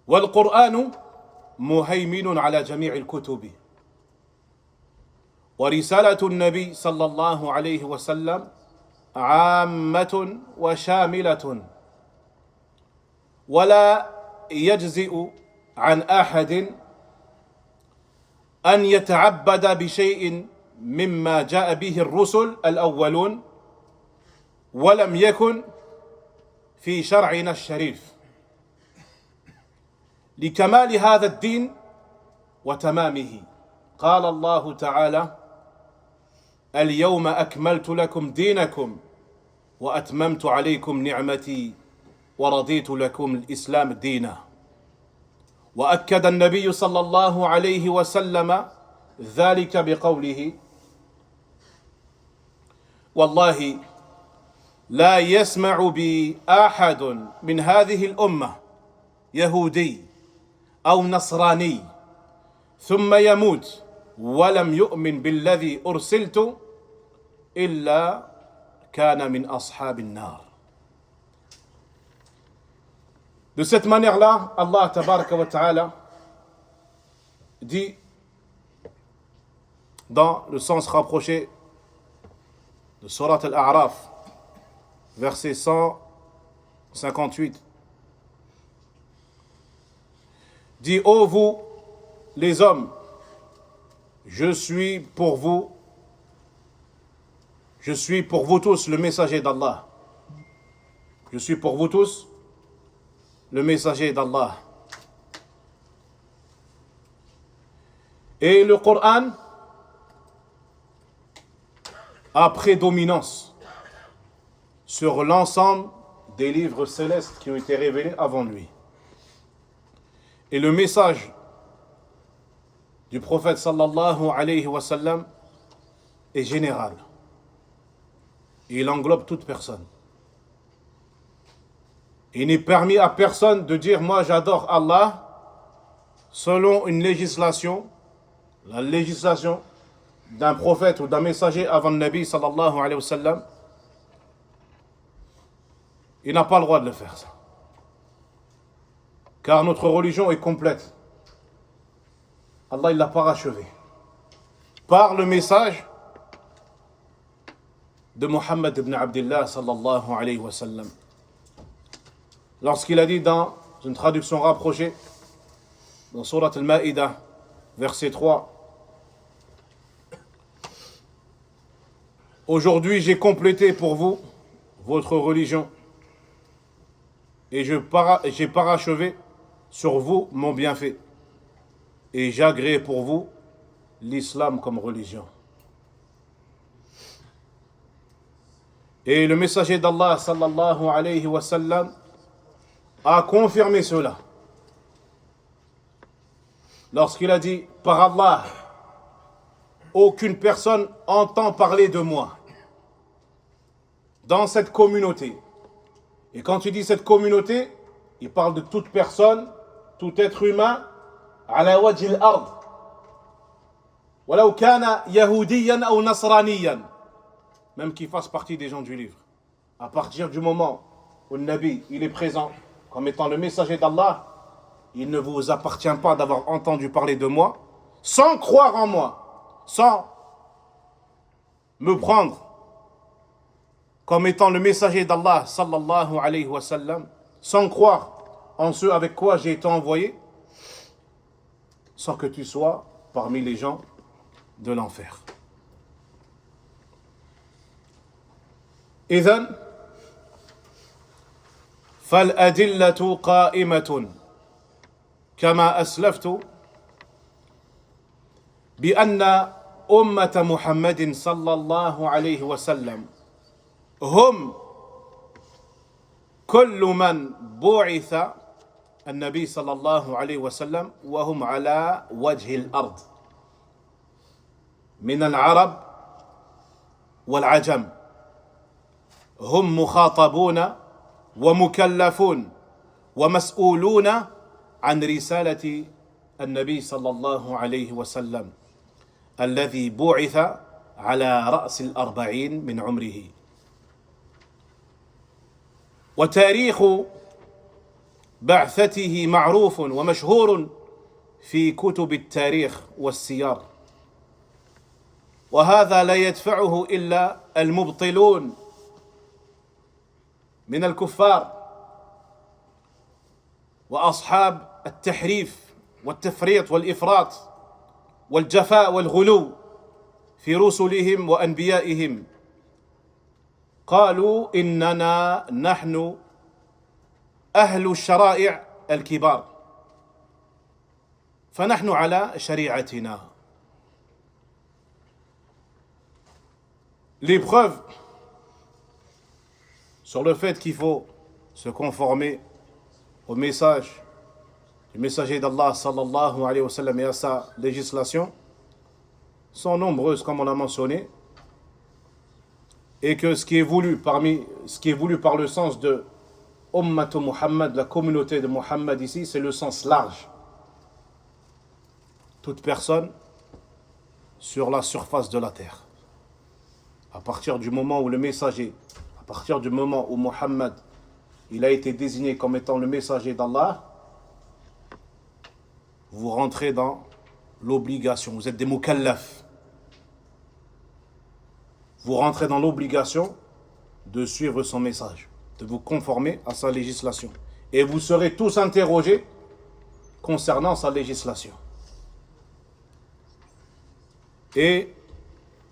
والقرآن مهيمن على جميع الكتب ورسالة النبي صلى الله عليه وسلم عامة وشاملة ولا يجزئ عن أحد أن يتعبد بشيء مما جاء به الرسل الأولون ولم يكن في شرعنا الشريف لكمال هذا الدين وتمامه. قال الله تعالى اليوم أكملت لكم دينكم وأتممت عليكم نعمتي ورضيت لكم الإسلام دينا. وأكد النبي صلى الله عليه وسلم ذلك بقوله والله لا يسمع بي أحد من هذه الأمة يهودي أو نصراني ثم يموت ولم يؤمن بالذي أرسلت إلا كان من أصحاب النار. De cette manière-là, Allah tabaraka wa ta'ala dit dans le sens rapproché de Surat Al-A'raf, verset 158, dit: ô vous les hommes, je suis pour vous tous le messager d'Allah. Je suis pour vous tous le messager d'Allah. Et le Coran a prédominance sur l'ensemble des livres célestes qui ont été révélés avant lui. Et le message du prophète sallallahu alayhi wa sallam est général. Il englobe toute personne. Il n'est permis à personne de dire moi j'adore Allah selon une législation, la législation d'un prophète ou d'un messager avant le Nabi sallallahu alayhi wa sallam. Il n'a pas le droit de le faire ça. Car notre religion est complète. Allah il l'a parachevé. par le message de Muhammad ibn Abdullah sallallahu alayhi wa sallam. Lorsqu'il a dit dans une traduction rapprochée, dans Surat al-Ma'idah, verset 3, aujourd'hui j'ai complété pour vous votre religion et j'ai parachevé sur vous mon bienfait et j'ai agréé pour vous l'islam comme religion. Et le messager d'Allah sallallahu alayhi wa sallam a confirmé cela lorsqu'il a dit: par Allah, aucune personne entend parler de moi dans cette communauté. Et quand tu dis cette communauté, il parle de toute personne, tout être humain, ala wajhi al-ard. Walau kana yahudiyan ou nasraniyan, même qu'il fasse partie des gens du livre. À partir du moment où le Nabi il est présent comme étant le messager d'Allah, il ne vous appartient pas d'avoir entendu parler de moi sans croire en moi, sans me prendre comme étant le messager d'Allah sallallahu alayhi wa sallam, sans croire en ce avec quoi j'ai été envoyé, sans que tu sois parmi les gens de l'enfer. إذن فالأدلة قائمة كما أسلفت بأن أمة محمد صلى الله عليه وسلم هم كل من بعث النبي صلى الله عليه وسلم وهم على وجه الأرض من العرب والعجم، هم مخاطبون ومكلفون ومسؤولون عن رسالة النبي صلى الله عليه وسلم الذي بعث على رأس 40 من عمره. وتاريخ بعثته معروف ومشهور في كتب التاريخ والسير، وهذا لا يدفعه إلا المبطلون من الكفار وأصحاب التحريف والتفريط والإفراط والجفاء والغلو في رسلهم وأنبيائهم. قالوا إننا نحن أهل الشرائع الكبار فنحن على شريعتنا. L'épreuve sur le fait qu'il faut se conformer au message du messager d'Allah sallallahu alayhi wa sallam et à sa législation sont nombreuses comme on a mentionné, et que ce qui est voulu par le sens de Ummatu Muhammad, la communauté de Muhammad ici, c'est le sens large. Toute personne sur la surface de la terre. À partir du moment où le messager, à partir du moment où Muhammad il a été désigné comme étant le messager d'Allah, vous rentrez dans l'obligation, vous êtes des mukallaf. Vous rentrez dans l'obligation de suivre son message, de vous conformer à sa législation. Et vous serez tous interrogés concernant sa législation. Et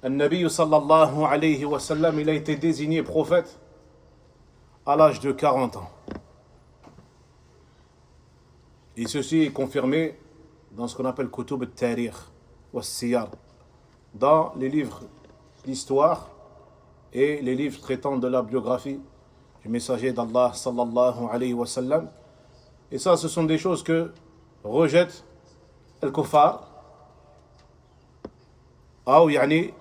le Nabi sallallahu alayhi wa sallam, il a été désigné prophète à l'âge de 40 ans. Et ceci est confirmé dans ce qu'on appelle Kutub al-Tarikh wa Siyar, dans les livres d'histoire et les livres traitant de la biographie du messager d'Allah sallallahu alayhi wa sallam. Et ça, ce sont des choses que rejette al-Kuffar, ou yani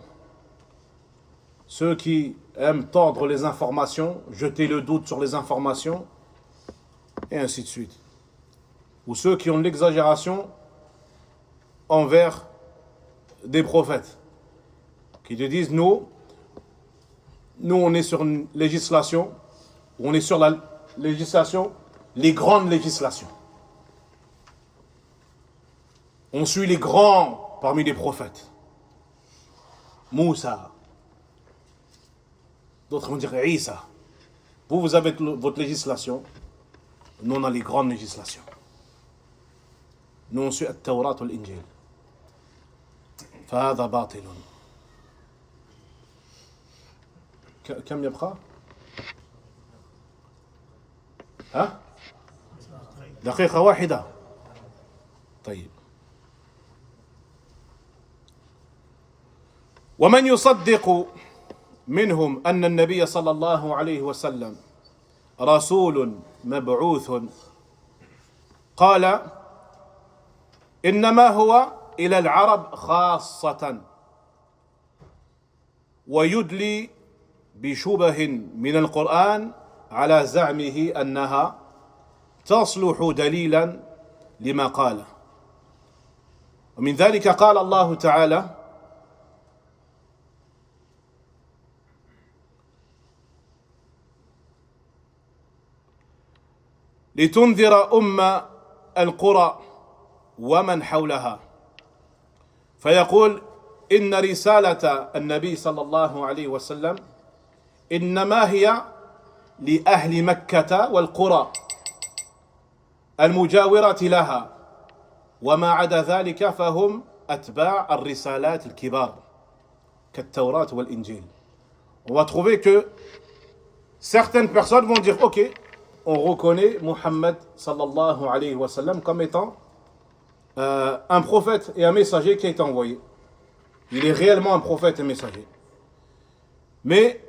ceux qui aiment tordre les informations, jeter le doute sur les informations, et ainsi de suite. Ou ceux qui ont l'exagération envers des prophètes, qui te disent, nous on est sur une législation, on est sur la législation, les grandes législations. On suit les grands parmi les prophètes. Moussa. D'autres vont dire Isa. Vous avez votre législation. Nous, on a les grandes législations. Nous, on suit التوراة والإنجيل. فهذا باطل. كم يبقى؟ ها؟ دقيقة واحدة. طيب. ومن يصدق منهم أن النبي صلى الله عليه وسلم رسول مبعوث قال إنما هو إلى العرب خاصة ويدلي بشبه من القرآن على زعمه أنها تصلح دليلا لما قاله. ومن ذلك قال الله تعالى لتنذر القرى ومن حولها فيقول إن رسالة النبي صلى الله عليه وسلم إنما هي لأهل مكة والقرى المجاورة لها وما عدا ذلك فهم أتباع الرسالات الكبار كالتوراة والإنجيل. On va trouver que certaines personnes vont dire ok, on reconnaît Muhammad sallallahu alayhi wa sallam comme étant un prophète et un messager qui a été envoyé. Il est réellement un prophète et messager. Mais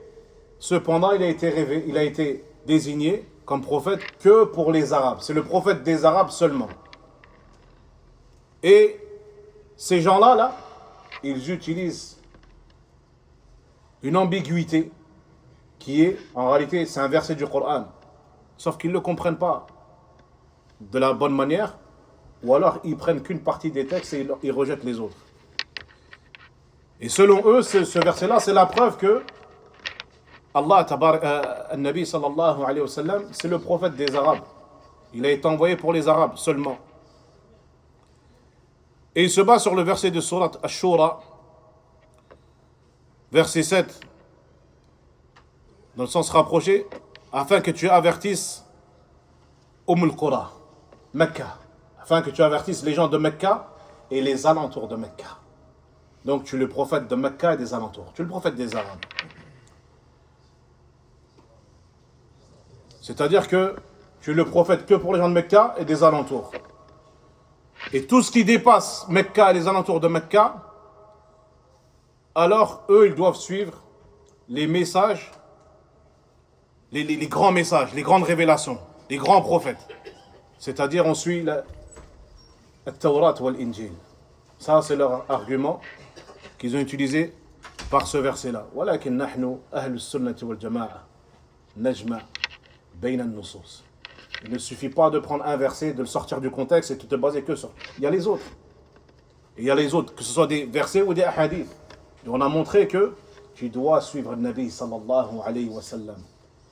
cependant, il a été désigné comme prophète que pour les Arabes. C'est le prophète des Arabes seulement. Et ces gens-là, ils utilisent une ambiguïté qui est, en réalité, c'est un verset du Coran. Sauf qu'ils ne le comprennent pas de la bonne manière, ou alors ils prennent qu'une partie des textes et ils rejettent les autres. Et selon eux, ce verset-là, c'est la preuve que Allah, Nabi sallallahu alayhi wa sallam, c'est le prophète des Arabes. Il a été envoyé pour les Arabes seulement. Et il se base sur le verset de Surat Ash-Shura, verset 7, dans le sens rapproché, afin que tu avertisses al-Qura, Mecca, afin que tu avertisses les gens de Mecca et les alentours de Mecca. Donc tu es le prophète de Mecca et des alentours. Tu es le prophète des Arabes. C'est-à-dire que tu es le prophète que pour les gens de Mecca et des alentours. Et tout ce qui dépasse Mecca et les alentours de Mecca, alors eux, ils doivent suivre les messages, les grands messages, les grandes révélations, les grands prophètes. C'est-à-dire on suit la Tawrat ou l'Injil. Ça, c'est leur argument qu'ils ont utilisé par ce verset-là. ولكن نحن أهل السنة والجماعة نجمع بين النصوص. Il ne suffit pas de prendre un verset, de le sortir du contexte et de te baser que sur. Il y a les autres. Et il y a les autres, que ce soit des versets ou des hadiths. Et on a montré que tu dois suivre le Nabi sallallahu alayhi wa sallam.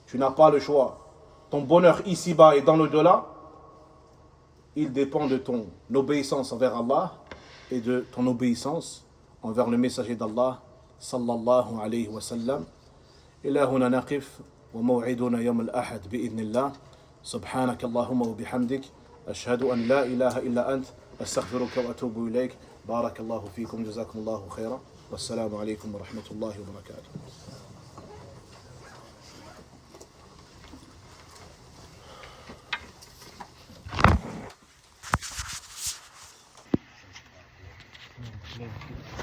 Tu n'as pas le choix. Ton bonheur ici-bas et dans l'au-delà, il dépend de ton obéissance envers Allah et de ton obéissance envers le messager d'Allah sallallahu alayhi wa sallam. إلى هنا نقف وموعدنا يوم الأحد بإذن الله. سبحانك اللهم وبحمدك أشهد أن لا إله إلا أنت أستغفرك وأتوب إليك. بارك الله فيكم جزاكم الله خيرا والسلام عليكم ورحمة الله وبركاته.
Thank you.